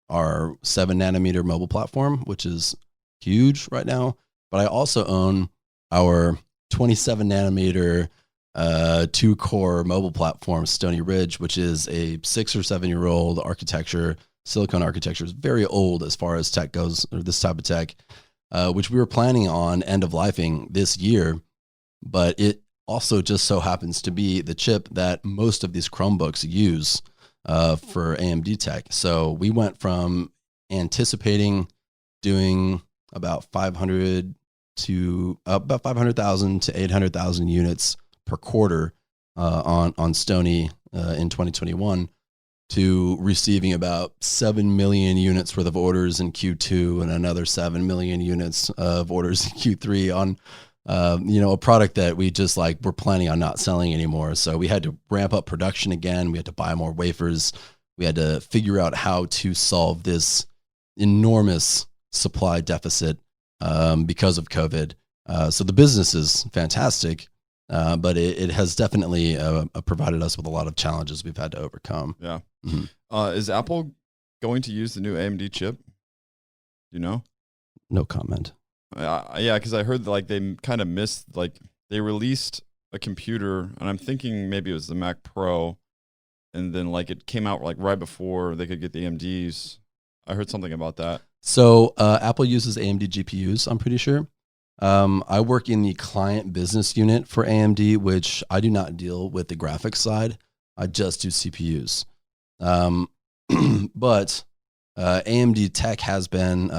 our 7 nanometer mobile platform, which is huge right now. But I also own our 27 nanometer 2-core mobile platform, Stony Ridge, which is a 6 or 7 year old architecture. Silicon architecture is very old as far as tech goes, or this type of tech, which we were planning on end of lifing this year. But it also just so happens to be the chip that most of these Chromebooks use for AMD tech. So we went from anticipating doing about 500,000 to 800,000 units per quarter on Stony in 2021 to receiving about 7 million units worth of orders in Q2 and another 7 million units of orders in Q3 on a product that we just we're planning on not selling anymore. So we had to ramp up production again. We had to buy more wafers. We had to figure out how to solve this enormous supply deficit because of COVID. So the business is fantastic, but it has definitely provided us with a lot of challenges we've had to overcome. Yeah. Mm-hmm. Is Apple going to use the new AMD chip? Do you know? No comment. Yeah, because I heard that they kind of missed, they released a computer, and I'm thinking maybe it was the Mac Pro, and then it came out right before they could get the AMDs. I heard something about that. So Apple uses AMD GPUs, I'm pretty sure. I work in the client business unit for AMD, which I do not deal with the graphics side. I just do CPUs. But AMD tech has been,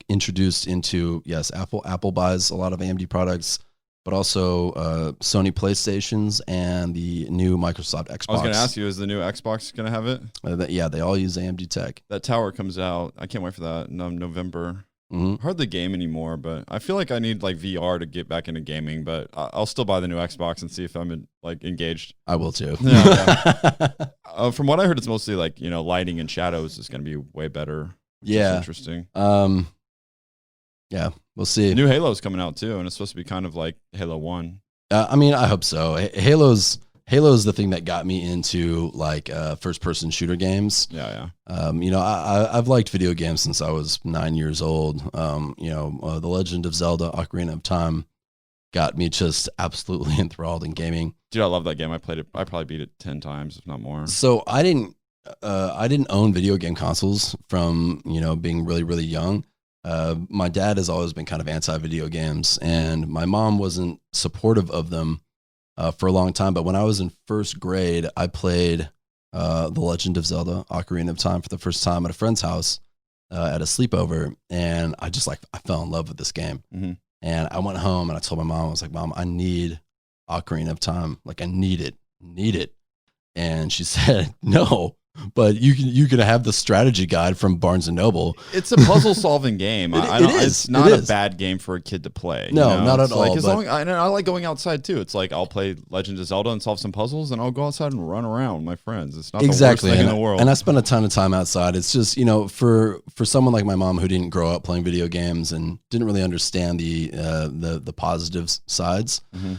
introduced into, yes, Apple buys a lot of AMD products, but also Sony PlayStations and the new Microsoft Xbox. I was going to ask you, is the new Xbox going to have it? Yeah, they all use AMD tech. That tower comes out. I can't wait for that in November. Mm-hmm. Hardly game anymore, but I feel like I need VR to get back into gaming, but I'll still buy the new Xbox and see if I'm engaged. I will too. Yeah. From what I heard, it's mostly lighting and shadows is going to be way better. Yeah. Interesting. Yeah, we'll see. The new Halo's coming out too, and it's supposed to be kind of like Halo 1. I hope so. Halo's the thing that got me into first-person shooter games. Yeah. I've liked video games since I was 9 years old. The Legend of Zelda: Ocarina of Time got me just absolutely enthralled in gaming. Dude, I love that game. I played it. I probably beat it 10 times, if not more. So I didn't own video game consoles from being really, really young. My dad has always been kind of anti-video games, and my mom wasn't supportive of them for a long time. But when I was in first grade, I played The Legend of Zelda: Ocarina of Time for the first time at a friend's house at a sleepover, and I fell in love with this game. Mm-hmm. And I went home and I told my mom, I was like, Mom, I need Ocarina of Time. I need it. And she said, no. But you can have the strategy guide from Barnes and Noble. It's a puzzle solving game. It's not a bad game for a kid to play. No, not at all. I like going outside too. It's I'll play Legend of Zelda and solve some puzzles, and I'll go outside and run around with my friends. It's not the worst thing in the world. And I spent a ton of time outside. It's just for someone like my mom who didn't grow up playing video games and didn't really understand the positive sides. Mm-hmm.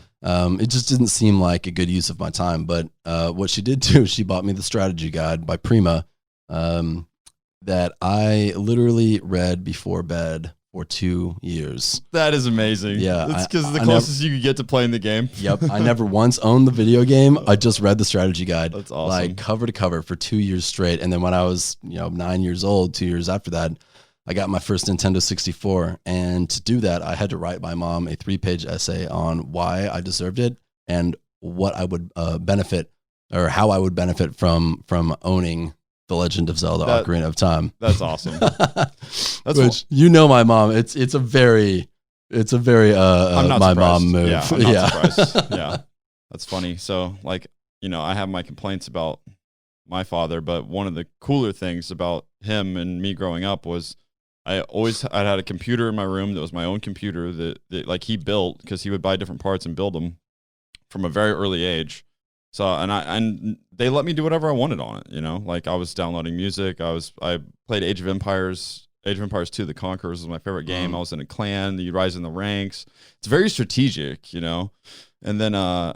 It just didn't seem like a good use of my time. But what she did do, she bought me the strategy guide by Prima that I literally read before bed for 2 years. That is amazing. Yeah. It's because the closest you could get to playing the game. Yep. I never once owned the video game. I just read the strategy guide. That's awesome. Cover to cover for 2 years straight. And then when I was 9 years old, 2 years after that, I got my first Nintendo 64, and to do that, I had to write my mom a 3-page essay on why I deserved it and what I would benefit, or how I would benefit from owning The Legend of Zelda: Ocarina of Time. That's awesome. Which my mom. It's a very I'm not my surprised. mom move. Yeah, I'm not surprised. Yeah, that's funny. So I have my complaints about my father, but one of the cooler things about him and me growing up was I had a computer in my room that was my own computer that he built, because he would buy different parts and build them from a very early age. So and they let me do whatever I wanted on it. I was downloading music. I played Age of Empires Age of Empires 2: The Conquerors was my favorite game. I was in a clan. You rise in the ranks. It's very strategic, you know. And then I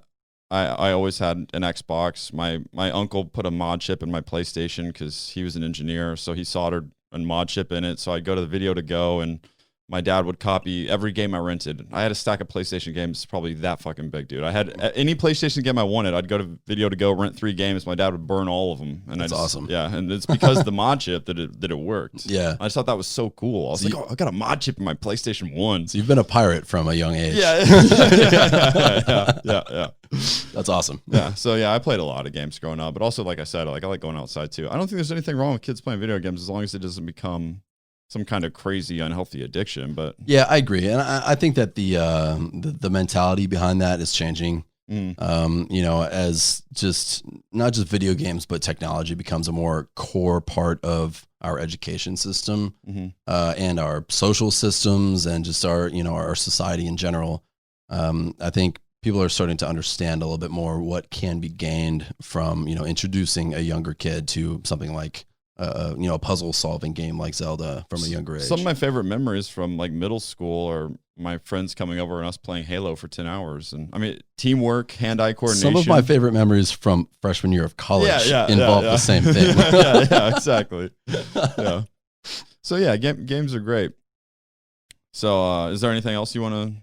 always had an Xbox. My uncle put a mod chip in my PlayStation because he was an engineer, so he soldered a mod chip in it. So I'd go to the Video to Go, and my dad would copy every game I rented. I had a stack of PlayStation games, probably that fucking big, dude. I had any PlayStation game I wanted. I'd go to Video to Go, rent 3 games. My dad would burn all of them. And That's awesome. Yeah, and it's because of the mod chip that it worked. Yeah. I just thought that was so cool. I was like, I got a mod chip in my PlayStation 1. So you've been a pirate from a young age. Yeah. Yeah. That's awesome. Yeah. So yeah, I played a lot of games growing up, but also, like I said, I like going outside too. I don't think there's anything wrong with kids playing video games as long as it doesn't become some kind of crazy, unhealthy addiction. But yeah, I agree, and I think that the mentality behind that is changing. You know, as just not just video games, but technology becomes a more core part of our education system and our social systems, and just our society in general. I think people are starting to understand a little bit more what can be gained from introducing a younger kid to something like a puzzle solving game like Zelda from a younger age. Some of my favorite memories from like middle school are my friends coming over and us playing Halo for 10 hours. And I mean, teamwork, hand-eye coordination. Some of my favorite memories from freshman year of college involve the same thing. yeah, exactly. Yeah. So yeah, games are great. So is there anything else you want to?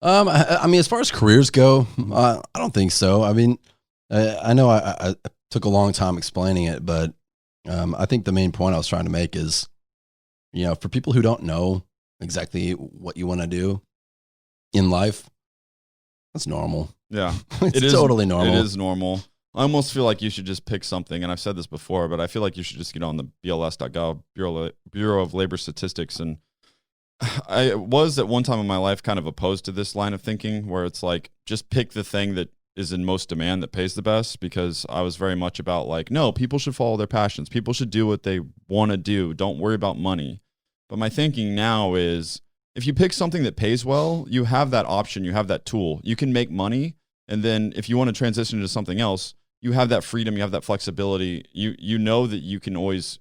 I mean, as far as careers go, I don't think so. I mean, I know I took a long time explaining it, but I think the main point I was trying to make is, for people who don't know exactly what you want to do in life, that's normal. Yeah. It's totally normal. It is normal. I almost feel like you should just pick something, and I've said this before, but I feel like you should just get on the BLS.gov, Bureau of Labor Statistics, and I was at one time in my life kind of opposed to this line of thinking where it's like, just pick the thing that is in most demand that pays the best, because I was very much about like, no, people should follow their passions. People should do what they want to do. Don't worry about money. But my thinking now is, if you pick something that pays well, you have that option. You have that tool. You can make money. And then if you want to transition into something else, you have that freedom. You have that flexibility. You know that you can always,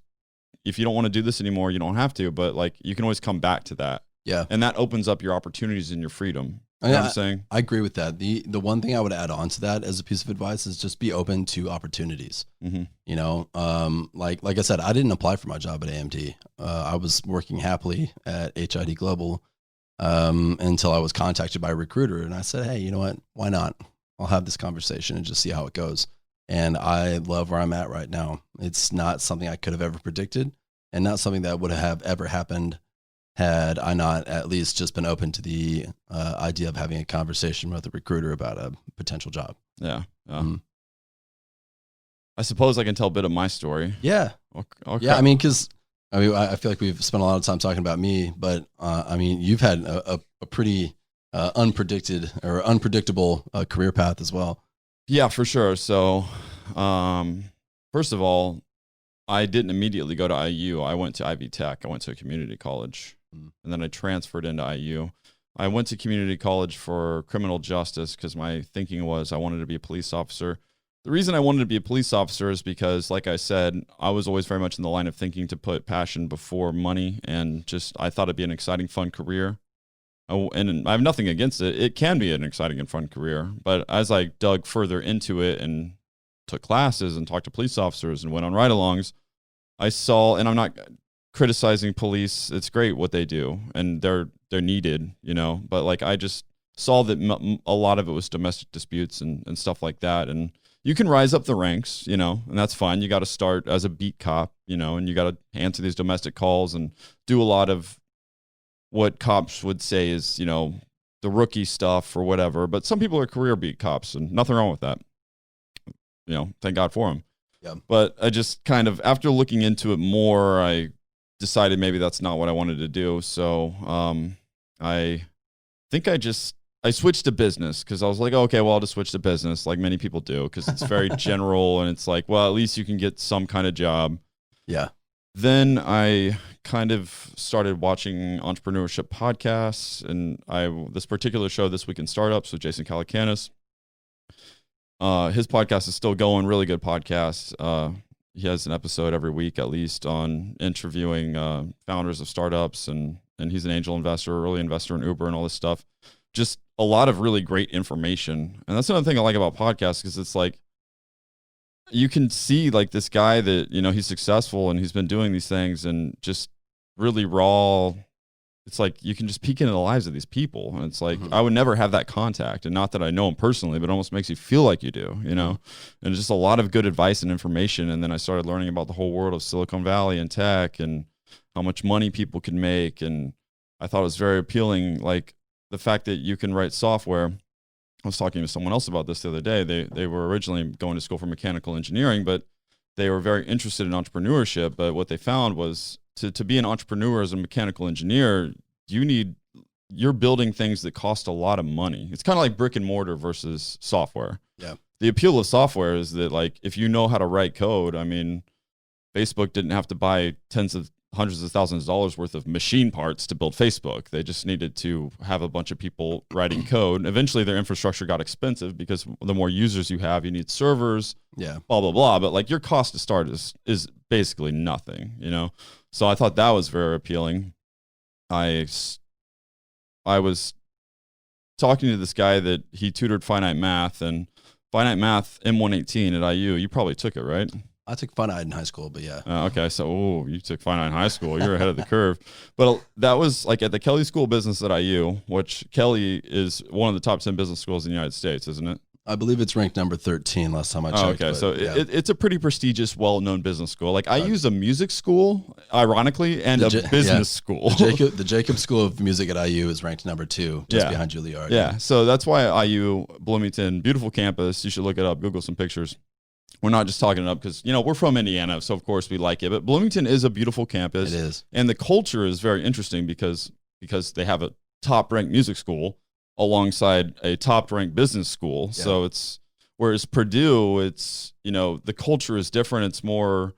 if you don't want to do this anymore, you don't have to, but like you can always come back to that. Yeah. And that opens up your opportunities and your freedom. You know what I'm saying? I agree with that. The one thing I would add on to that as a piece of advice is just be open to opportunities. Like I said, I didn't apply for my job at AMD. I was working happily at HID Global until I was contacted by a recruiter, and I said, hey, you know what? Why not? I'll have this conversation and just see how it goes. And I love where I'm at right now. It's not something I could have ever predicted, and not something that would have ever happened had I not at least just been open to the idea of having a conversation with a recruiter about a potential job. Yeah. I suppose I can tell a bit of my story. Yeah. Okay. Yeah. I mean, I feel like we've spent a lot of time talking about me, but I mean, you've had a pretty unpredictable career path as well. Yeah, for sure. So, first of all, I didn't immediately go to IU. I went to Ivy Tech. I went to a community college, and then I transferred into IU. I went to community college for criminal justice because my thinking was I wanted to be a police officer. The reason I wanted to be a police officer is because, like I said, I was always very much in the line of thinking to put passion before money, and just I thought it'd be an exciting, fun career. And I have nothing against it. It can be an exciting and fun career. But as I dug further into it and took classes and talked to police officers and went on ride-alongs, I saw, and I'm not criticizing police. It's great what they do, and they're needed, But like I just saw that a lot of it was domestic disputes and stuff like that. And you can rise up the ranks, and that's fine. You got to start as a beat cop, and you got to answer these domestic calls and do a lot of what cops would say is, the rookie stuff or whatever. But some people are career beat cops, and nothing wrong with that. Thank God for them. Yeah. But I just kind of, after looking into it more, I decided maybe that's not what I wanted to do. So I think I switched to business because I was like, okay, well, I'll just switch to business like many people do because it's very general and it's like, well, at least you can get some kind of job. Yeah. Then I kind of started watching entrepreneurship podcasts, and this particular show, This Week in Startups with Jason Calacanis. His podcast is still going, really good podcast. he has an episode every week at least on interviewing founders of startups, and he's an angel investor, early investor in Uber and all this stuff. Just a lot of really great information. And that's another thing I like about podcasts, because it's like you can see like this guy that, you know, he's successful and he's been doing these things, and just really raw. It's like you can just peek into the lives of these people. And it's like, I would never have that contact. And not that I know him personally, but it almost makes you feel like you do, you know? And just a lot of good advice and information. And then I started learning about the whole world of Silicon Valley and tech and how much money people can make. And I thought it was very appealing. Like the fact that you can write software. I was talking to someone else about this the other day. They were originally going to school for mechanical engineering, but they were very interested in entrepreneurship. But what they found was, to be an entrepreneur as a mechanical engineer, you're building things that cost a lot of money. It's kind of like brick and mortar versus software. Yeah. The appeal of software is that, like, if you know how to write code, I mean, Facebook didn't have to buy hundreds of thousands of dollars worth of machine parts to build Facebook. They just needed to have a bunch of people writing code. Eventually their infrastructure got expensive because the more users you have, you need servers, blah, blah, blah. But like your cost to start is basically nothing, you know? So I thought that was very appealing. I was talking to this guy that he tutored finite math, and finite math M118 at IU. You probably took it, right? I took finite in high school, but yeah. Okay, so you took finite in high school. You're ahead of the curve. But that was like at the Kelley School of Business at IU, which Kelley is one of the top 10 business schools in the United States, isn't it? I believe it's ranked number 13 last time I checked. Okay, so yeah. it's a pretty prestigious, well-known business school. Like I use a music school, ironically, and a business school. The Jacob School of Music at IU is ranked number 2, just behind Juilliard. Yeah, so that's why IU, Bloomington, beautiful campus. You should look it up, Google some pictures. We're not just talking it up because, you know, we're from Indiana, so of course we like it. But Bloomington is a beautiful campus. It is. And the culture is very interesting because they have a top-ranked music school alongside a top-ranked business school. Yeah. So whereas Purdue, it's, you know, the culture is different. It's more,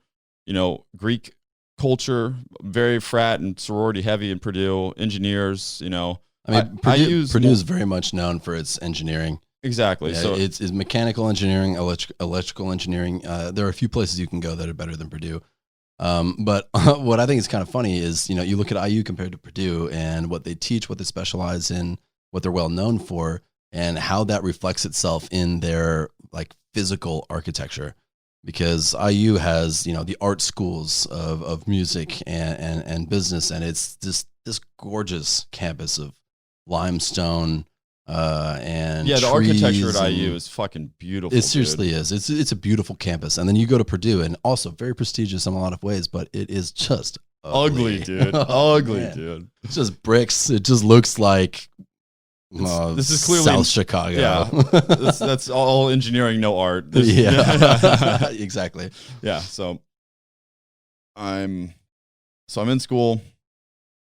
you know, Greek culture, very frat and sorority heavy in Purdue, engineers, you know. I mean, Purdue is very much known for its engineering. Exactly. Yeah, so it's mechanical engineering, electrical engineering. There are a few places you can go that are better than Purdue. But what I think is kind of funny is, you know, you look at IU compared to Purdue and what they teach, what they specialize in, what they're well known for, and how that reflects itself in their like physical architecture. Because IU has, you know, the art schools of music and business, and it's this gorgeous campus of limestone. And the architecture at IU is fucking beautiful. It seriously is. It's a beautiful campus. And then you go to Purdue, and also very prestigious in a lot of ways, but it is just ugly dude. Ugly, dude. It's just bricks. It just looks like this is clearly South Chicago. Yeah, that's all engineering, no art. Yeah, exactly. Yeah, so I'm in school,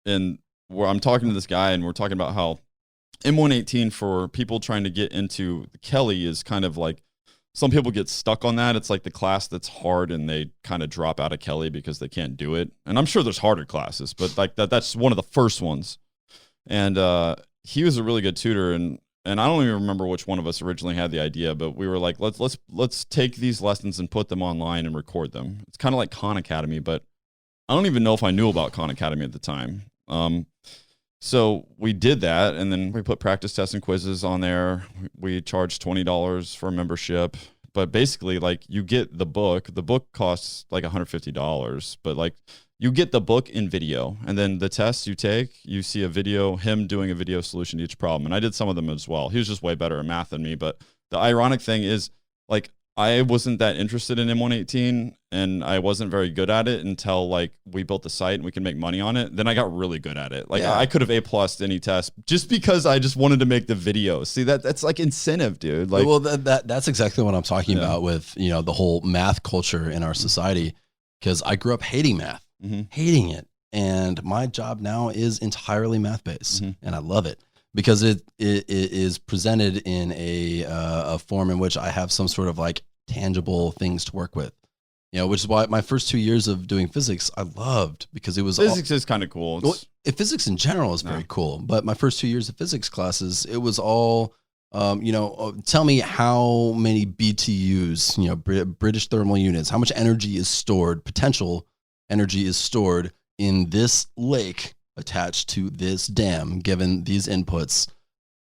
and where I'm talking to this guy, and we're talking about how M118 for people trying to get into Kelley is kind of like, some people get stuck on that. It's like the class that's hard and they kind of drop out of Kelley because they can't do it. And I'm sure there's harder classes, but like that's one of the first ones. And he was a really good tutor, and I don't even remember which one of us originally had the idea, but we were like, let's take these lessons and put them online and record them. It's kind of like Khan Academy, but I don't even know if I knew about Khan Academy at the time. So we did that, and then we put practice tests and quizzes on there. We charged $20 for a membership, but basically, like, you get the book. The book costs like $150, but like you get the book in video, and then the tests you take, you see a video, him doing a video solution to each problem. And I did some of them as well. He was just way better at math than me. But the ironic thing is, like, I wasn't that interested in M118, and I wasn't very good at it until like we built the site and we can make money on it. Then I got really good at it. Like I could have A+ any test just because I just wanted to make the video. See, that's like incentive, dude. Like, well, that's exactly what I'm talking about with, you know, the whole math culture in our society. Because I grew up hating math, hating it, and my job now is entirely math based, and I love it. Because it is presented in a form in which I have some sort of like tangible things to work with, you know, which is why my first 2 years of doing physics I loved, because it was physics is kind of cool. Physics in general is very cool, but my first 2 years of physics classes, it was all Tell me how many BTUs, British thermal units, how much energy is stored, potential energy is stored in this lake attached to this dam, given these inputs.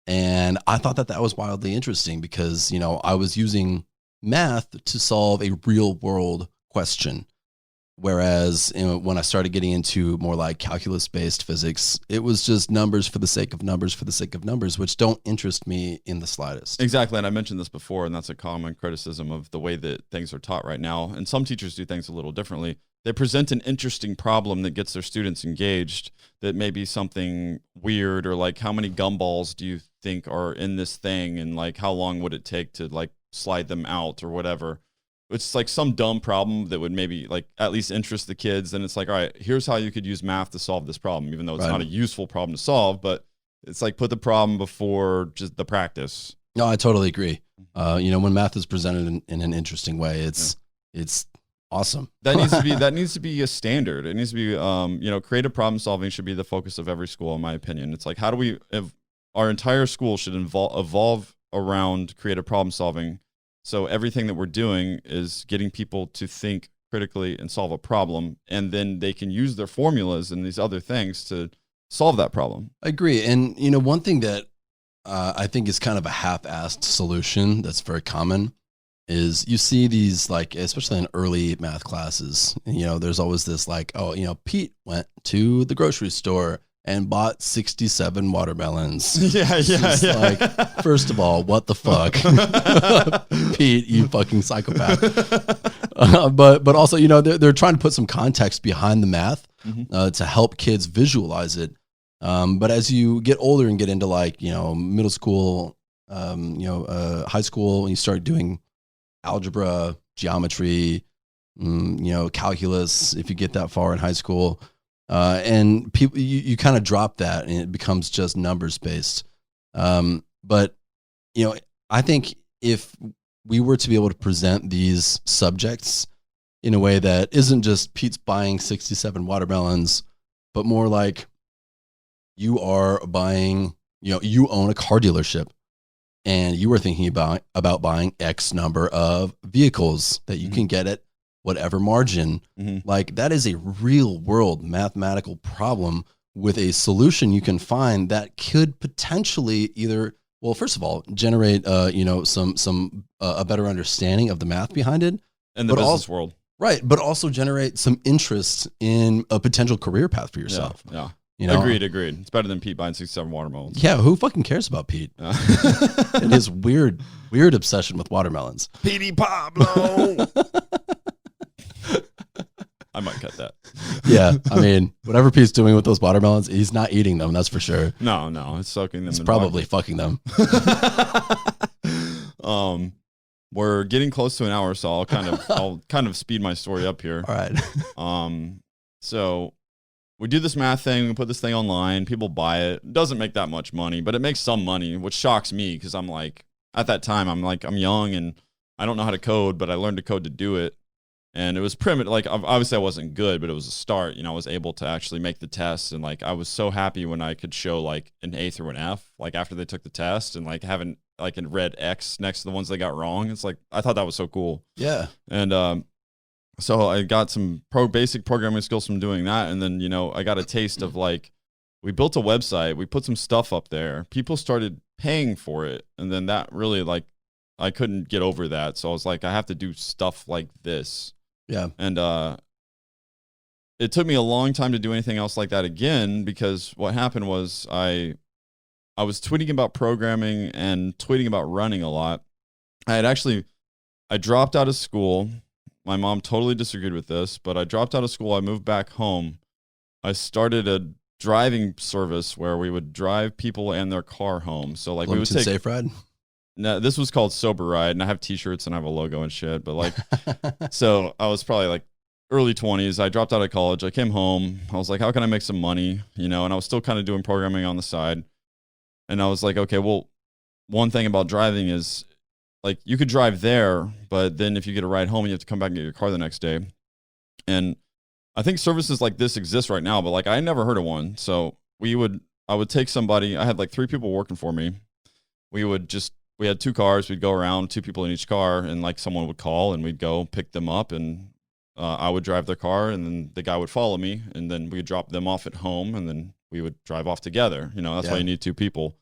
And I thought that was wildly interesting because, I was using math to solve a real world question. Whereas when I started getting into more like calculus-based physics, it was just numbers for the sake of numbers for the sake of numbers, which don't interest me in the slightest. Exactly, and I mentioned this before, and that's a common criticism of the way that things are taught right now. And some teachers do things a little differently. They present an interesting problem that gets their students engaged, that may be something weird, or like how many gumballs do you think are in this thing, and like how long would it take to like slide them out or whatever. It's like some dumb problem that would maybe like at least interest the kids. And it's like, all right, here's how you could use math to solve this problem, even though it's not a useful problem to solve, but it's like put the problem before just the practice. No, I totally agree. When math is presented in an interesting way, it's awesome. That needs to be a standard. It needs to be, creative problem solving should be the focus of every school, in my opinion. It's like, how do we, if our entire school should evolve around creative problem solving. So everything that we're doing is getting people to think critically and solve a problem, and then they can use their formulas and these other things to solve that problem. I agree. And, one thing that I think is kind of a half-assed solution that's very common is you see these, like, especially in early math classes, there's always this like, Pete went to the grocery store and bought 67 watermelons. Yeah. Like, first of all, what the fuck? Pete, you fucking psychopath. But also, they're trying to put some context behind the math to help kids visualize it. But as you get older and get into like, middle school, high school, and you start doing algebra, geometry, calculus, if you get that far in high school, and people, you kind of drop that and it becomes just numbers based. But I think if we were to be able to present these subjects in a way that isn't just Pete's buying 67 watermelons, but more like you are buying, you own a car dealership and you are thinking about buying X number of vehicles that you can get at whatever margin. Like, that is a real world mathematical problem with a solution you can find that could potentially either, well, first of all, generate some a better understanding of the math behind it, and the business world, right? But also generate some interest in a potential career path for yourself. Yeah. Agreed. It's better than Pete buying 67 watermelons. Yeah, who fucking cares about Pete? And his weird obsession with watermelons. Petey Pablo. I might cut that. Yeah, I mean, whatever Pete's doing with those watermelons, he's not eating them, that's for sure. No, it's soaking them. It's probably fucking them. We're getting close to an hour, so I'll kind of speed my story up here. All right. So we do this math thing, we put this thing online, people buy it. It doesn't make that much money, but it makes some money, which shocks me because I'm like, at that time, I'm young and I don't know how to code, but I learned to code to do it. And it was primitive. Like, obviously I wasn't good, but it was a start. I was able to actually make the test. And like, I was so happy when I could show like an A through an F, like after they took the test, and like having like in red X next to the ones they got wrong. It's like, I thought that was so cool. Yeah. And, so I got some basic programming skills from doing that. And then, I got a taste of like, we built a website, we put some stuff up there, people started paying for it. And then that really, like, I couldn't get over that. So I was like, I have to do stuff like this. Yeah. And it took me a long time to do anything else like that again, because what happened was I was tweeting about programming and tweeting about running a lot. I dropped out of school. My mom totally disagreed with this, but I dropped out of school. I moved back home. I started a driving service where we would drive people and their car home. So like, we would take Safe Ride. No, this was called Sober Ride, and I have t-shirts and I have a logo and shit. But like, so I was probably like early 20s. I dropped out of college. I came home. I was like, how can I make some money? And I was still kind of doing programming on the side. And I was like, okay, well, one thing about driving is like, you could drive there, but then if you get a ride home, you have to come back and get your car the next day. And I think services like this exist right now, but like, I never heard of one. So I would take somebody. I had like 3 people working for me. we had 2 cars. We'd go around, 2 people in each car, and like someone would call and we'd go pick them up, and I would drive their car, and then the guy would follow me, and then we would drop them off at home, and then we would drive off together. That's why you need 2 people.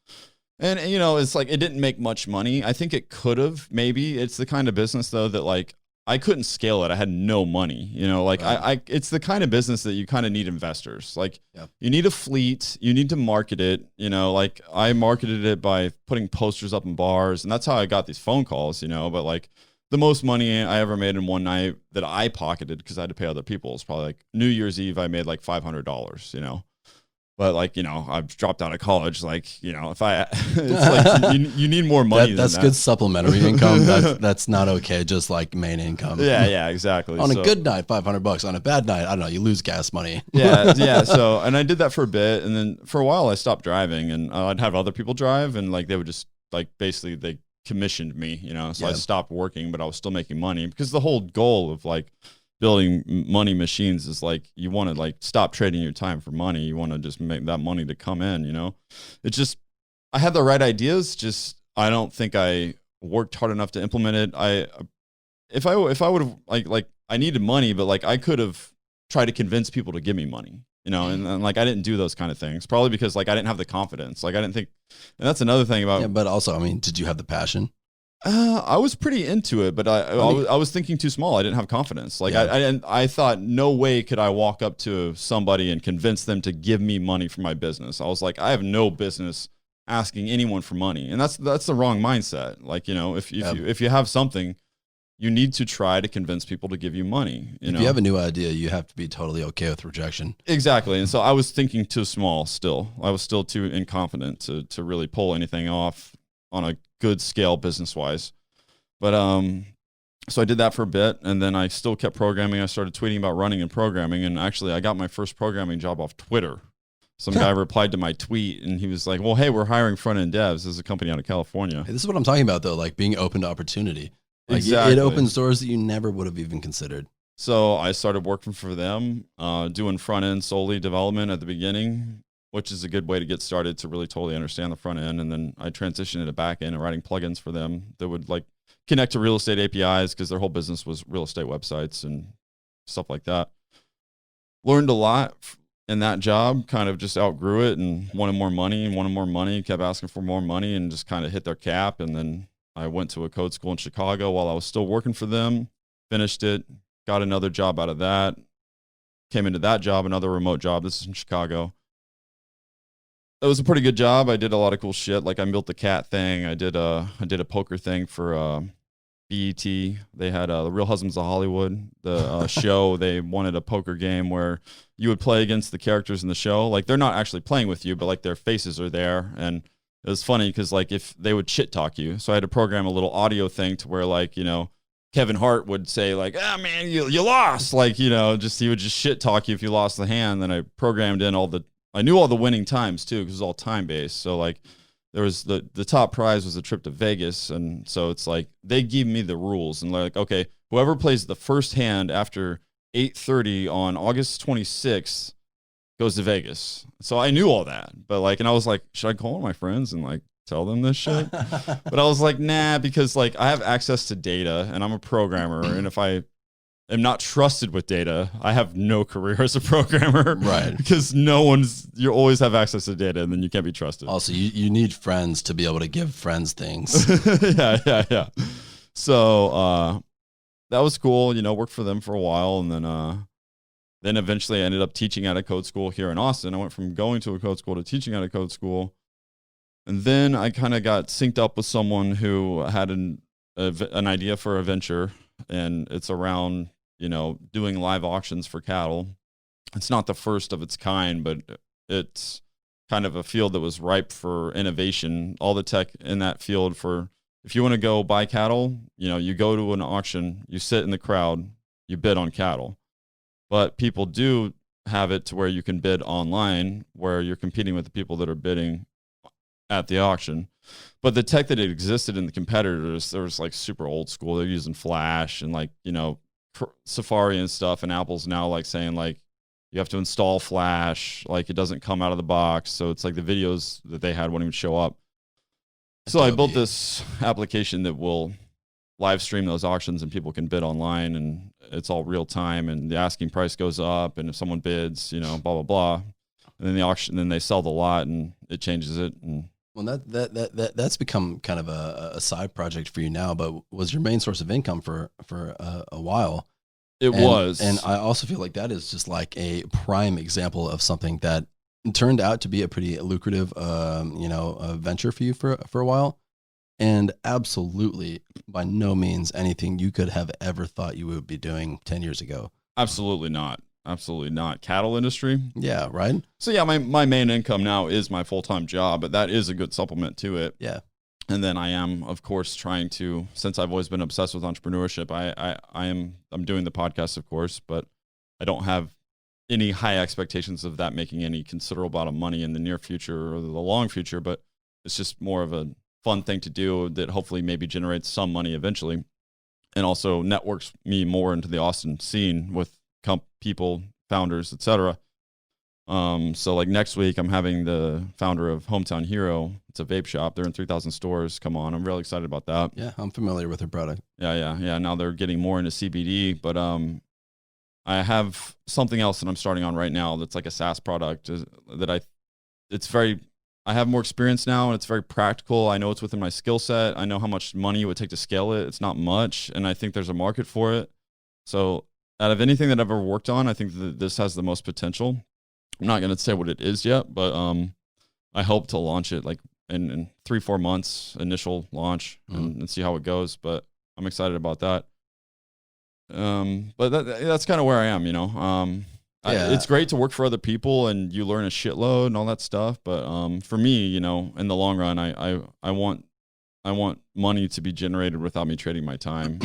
And, it's like, it didn't make much money. I think it could have, maybe. It's the kind of business though that like, I couldn't scale it. I had no money, right. It's the kind of business that you kind of need investors. Like you need a fleet, you need to market it, like I marketed it by putting posters up in bars, and that's how I got these phone calls, but like the most money I ever made in one night that I pocketed because I had to pay other people is probably like New Year's Eve. I made like $500, But like, I've dropped out of college. Like, if it's like you need more money. That's good supplementary income. That's not okay. Just like main income. Yeah, exactly. On a good night, $500. On a bad night, I don't know, you lose gas money. Yeah. So, and I did that for a bit, and then for a while I stopped driving, and I'd have other people drive, and like they would just like basically they commissioned me, So I stopped working, but I was still making money because the whole goal of like building money machines is like you want to like stop trading your time for money. You want to just make that money to come in, It's just I had the right ideas, just I don't think I worked hard enough to implement it. If I would have like I needed money, but like I could have tried to convince people to give me money, and like I didn't do those kind of things, probably because like I didn't have the confidence. Like I didn't think, and that's another thing about. But also, I mean, did you have the passion? I was pretty into it, but I was thinking too small. I didn't have confidence. Like I thought no way could I walk up to somebody and convince them to give me money for my business. I was like, I have no business asking anyone for money, and that's the wrong mindset. Like if you have something, you need to try to convince people to give you money. If you have a new idea, you have to be totally okay with rejection. Exactly, and so I was thinking too small. Still, I was still too incompetent to really pull anything off on a good scale business wise. But so I did that for a bit, and then I still kept programming. I started tweeting about running and programming, and actually I got my first programming job off Twitter. Some guy replied to my tweet, and he was like, well, hey, we're hiring front-end devs. This is a company out of California. Hey, this is what I'm talking about though, like being open to opportunity. Like exactly. It opens doors that you never would have even considered. So I started working for them, doing front-end solely development at the beginning, which is a good way to get started to really totally understand the front end. And then I transitioned into back end and writing plugins for them that would like connect to real estate APIs because their whole business was real estate websites and stuff like that. Learned a lot in that job, kind of just outgrew it and wanted more money, kept asking for more money and just kind of hit their cap. And then I went to a code school in Chicago while I was still working for them, finished it, got another job out of that, came into that job, another remote job. This is in Chicago. It was a pretty good job. I did a lot of cool shit. Like I built the cat thing. I did a poker thing for BET. They had the Real Husbands of Hollywood, the show. They wanted a poker game where you would play against the characters in the show. Like they're not actually playing with you, but like their faces are there. And it was funny because like if they would shit talk you, so I had to program a little audio thing to where like Kevin Hart would say like, "Ah man, you lost." Like he would just shit talk you if you lost the hand. Then I programmed in I knew all the winning times too, because it was all time based. So like there was the top prize was a trip to Vegas. And so it's like, they give me the rules and like, okay, whoever plays the first hand after 8:30 on August 26th goes to Vegas. So I knew all that, but like, and I was like, should I call my friends and like tell them this shit? But I was like, nah, because like I have access to data and I'm a programmer. And if I am not trusted with data, I have no career as a programmer. Right. Because you always have access to data and then you can't be trusted. Also, you need friends to be able to give friends things. Yeah. So that was cool, worked for them for a while. And then eventually I ended up teaching at a code school here in Austin. I went from going to a code school to teaching at a code school. And then I kind of got synced up with someone who had an idea for a venture. And it's around, doing live auctions for cattle. It's not the first of its kind, but it's kind of a field that was ripe for innovation. All the tech in that field if you want to go buy cattle, you go to an auction, you sit in the crowd, you bid on cattle. But people do have it to where you can bid online, where you're competing with the people that are bidding at the auction. But the tech that existed in the competitors, there was like super old school. They're using Flash and like, Safari and stuff. And Apple's now like saying like, you have to install Flash. Like it doesn't come out of the box. So it's like the videos that they had wouldn't even show up. So I built this application that will live stream those auctions and people can bid online and it's all real time and the asking price goes up and if someone bids, blah, blah, blah. And then the auction, then they sell the lot and it changes it. And well, that's become kind of a side project for you now, but was your main source of income for a while. It was. And I also feel like that is just like a prime example of something that turned out to be a pretty lucrative, venture for you for a while. And absolutely by no means anything you could have ever thought you would be doing 10 years ago. Absolutely not. Absolutely not. Cattle industry. Yeah. Right. So yeah, my main income now is my full-time job, but that is a good supplement to it. Yeah. And then I am, of course, trying to, since I've always been obsessed with entrepreneurship, I'm doing the podcast, of course, but I don't have any high expectations of that making any considerable amount of money in the near future or the long future, but it's just more of a fun thing to do that hopefully maybe generates some money eventually and also networks me more into the Austin scene with people, founders, etc. So like next week, I'm having the founder of Hometown Hero. It's a vape shop. They're in 3,000 stores. Come on. I'm really excited about that. Yeah. I'm familiar with their product. Yeah. Now they're getting more into CBD, but I have something else that I'm starting on right now that's like a SaaS product I have more experience now and it's very practical. I know it's within my skill set. I know how much money it would take to scale it. It's not much. And I think there's a market for it. So out of anything that I've ever worked on, I think that this has the most potential. I'm not going to say what it is yet, but I hope to launch it like in 3-4 months, initial launch and see how it goes. But I'm excited about that. But that's kind of where I am, it's great to work for other people and you learn a shitload and all that stuff. But for me, in the long run, I want money to be generated without me trading my time.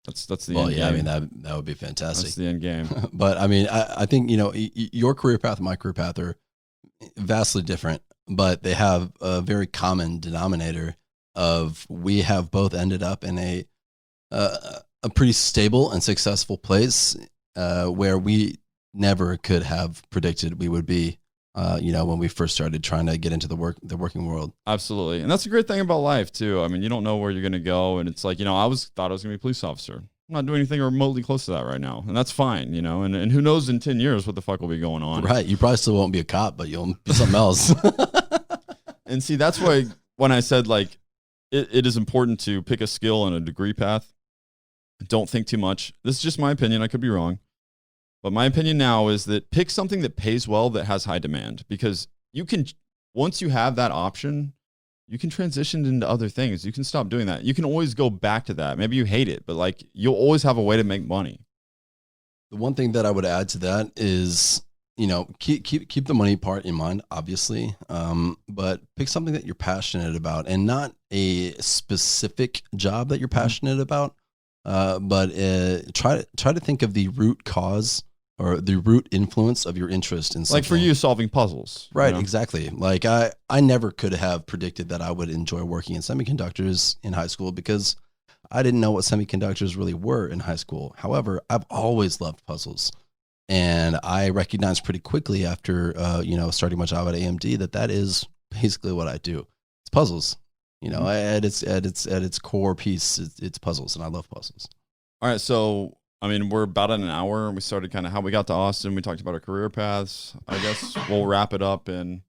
That's the end game. I mean, that would be fantastic. That's the end game. But I mean, I think, your career path and my career path are vastly different, but they have a very common denominator of we have both ended up in a pretty stable and successful place where we never could have predicted we would be, when we first started trying to get into the working world. Absolutely. And that's a great thing about life too. I mean, you don't know where you're going to go. And it's like, thought I was going to be a police officer. I'm not doing anything remotely close to that right now. And that's fine, and who knows in 10 years what the fuck will be going on. Right. You probably still won't be a cop, but you'll be something else. And see, that's why when I said like, it is important to pick a skill and a degree path. Don't think too much. This is just my opinion. I could be wrong. But my opinion now is that pick something that pays well, that has high demand, because you can, once you have that option, you can transition into other things. You can stop doing that. You can always go back to that. Maybe you hate it, but like you'll always have a way to make money. The one thing that I would add to that is, keep the money part in mind, obviously, but pick something that you're passionate about and not a specific job that you're passionate about, but try to think of the root cause or the root influence of your interest in something. Like for you, solving puzzles. Right, exactly. Like I never could have predicted that I would enjoy working in semiconductors in high school because I didn't know what semiconductors really were in high school. However, I've always loved puzzles. And I recognized pretty quickly after, starting my job at AMD that is basically what I do. It's puzzles. At its core piece, it's puzzles, and I love puzzles. All right, so I mean, we're about at an hour, and we started kind of how we got to Austin. We talked about our career paths. I guess we'll wrap it up, and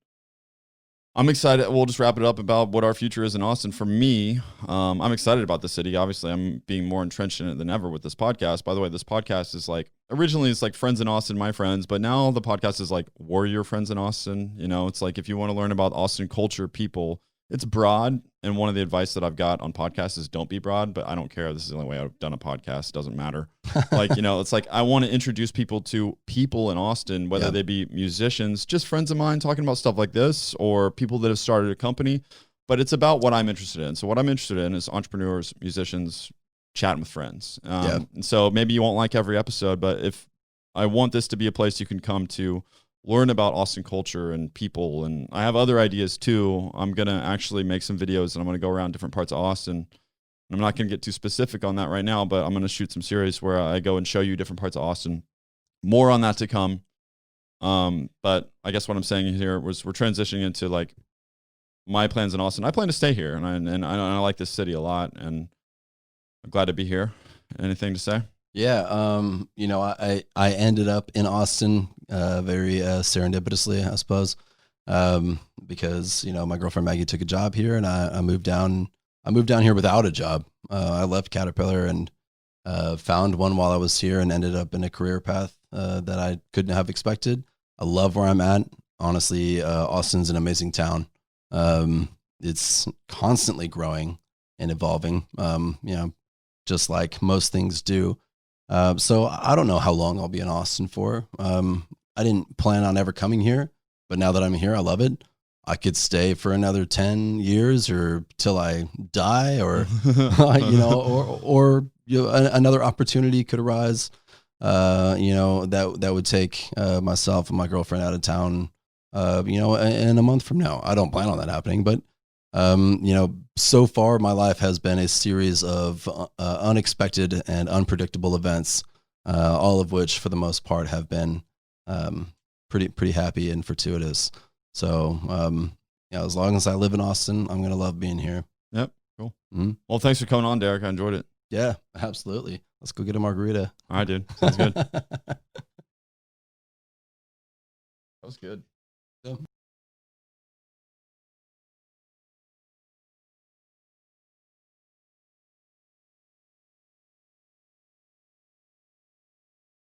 I'm excited. We'll just wrap it up about what our future is in Austin. For me, I'm excited about the city. Obviously, I'm being more entrenched in it than ever with this podcast. By the way, this podcast is like, originally it's like Friends in Austin, my friends, but now the podcast is like Warrior Friends in Austin. It's like if you want to learn about Austin culture, people, it's broad. And one of the advice that I've got on podcasts is don't be broad, but I don't care. This is the only way I've done a podcast. It doesn't matter. It's like I want to introduce people to people in Austin, whether they be musicians, just friends of mine talking about stuff like this, or people that have started a company. But it's about what I'm interested in. So what I'm interested in is entrepreneurs, musicians, chatting with friends. And so maybe you won't like every episode, but if I want this to be a place you can come to learn about Austin culture and people. And I have other ideas too. I'm going to actually make some videos and I'm going to go around different parts of Austin. I'm not going to get too specific on that right now, but I'm going to shoot some series where I go and show you different parts of Austin. More on that to come. But I guess what I'm saying here was we're transitioning into like my plans in Austin. I plan to stay here, and I like this city a lot, and I'm glad to be here. Anything to say? Yeah. I ended up in Austin, very serendipitously, I suppose, because my girlfriend Maggie took a job here, and I moved down. I moved down here without a job. I left Caterpillar and found one while I was here, and ended up in a career path that I couldn't have expected. I love where I'm at. Honestly, Austin's an amazing town. It's constantly growing and evolving. Just like most things do. So I don't know how long I'll be in Austin for. I didn't plan on ever coming here, but now that I'm here, I love it. I could stay for another 10 years or till I die, or, another opportunity could arise, that would take myself and my girlfriend out of town, in a month from now. I don't plan on that happening, but so far my life has been a series of unexpected and unpredictable events, all of which for the most part have been pretty happy and fortuitous. So, as long as I live in Austin, I'm going to love being here. Yep. Cool. Mm-hmm. Well, thanks for coming on, Derek. I enjoyed it. Yeah, absolutely. Let's go get a margarita. All right, dude. Sounds good. That was good.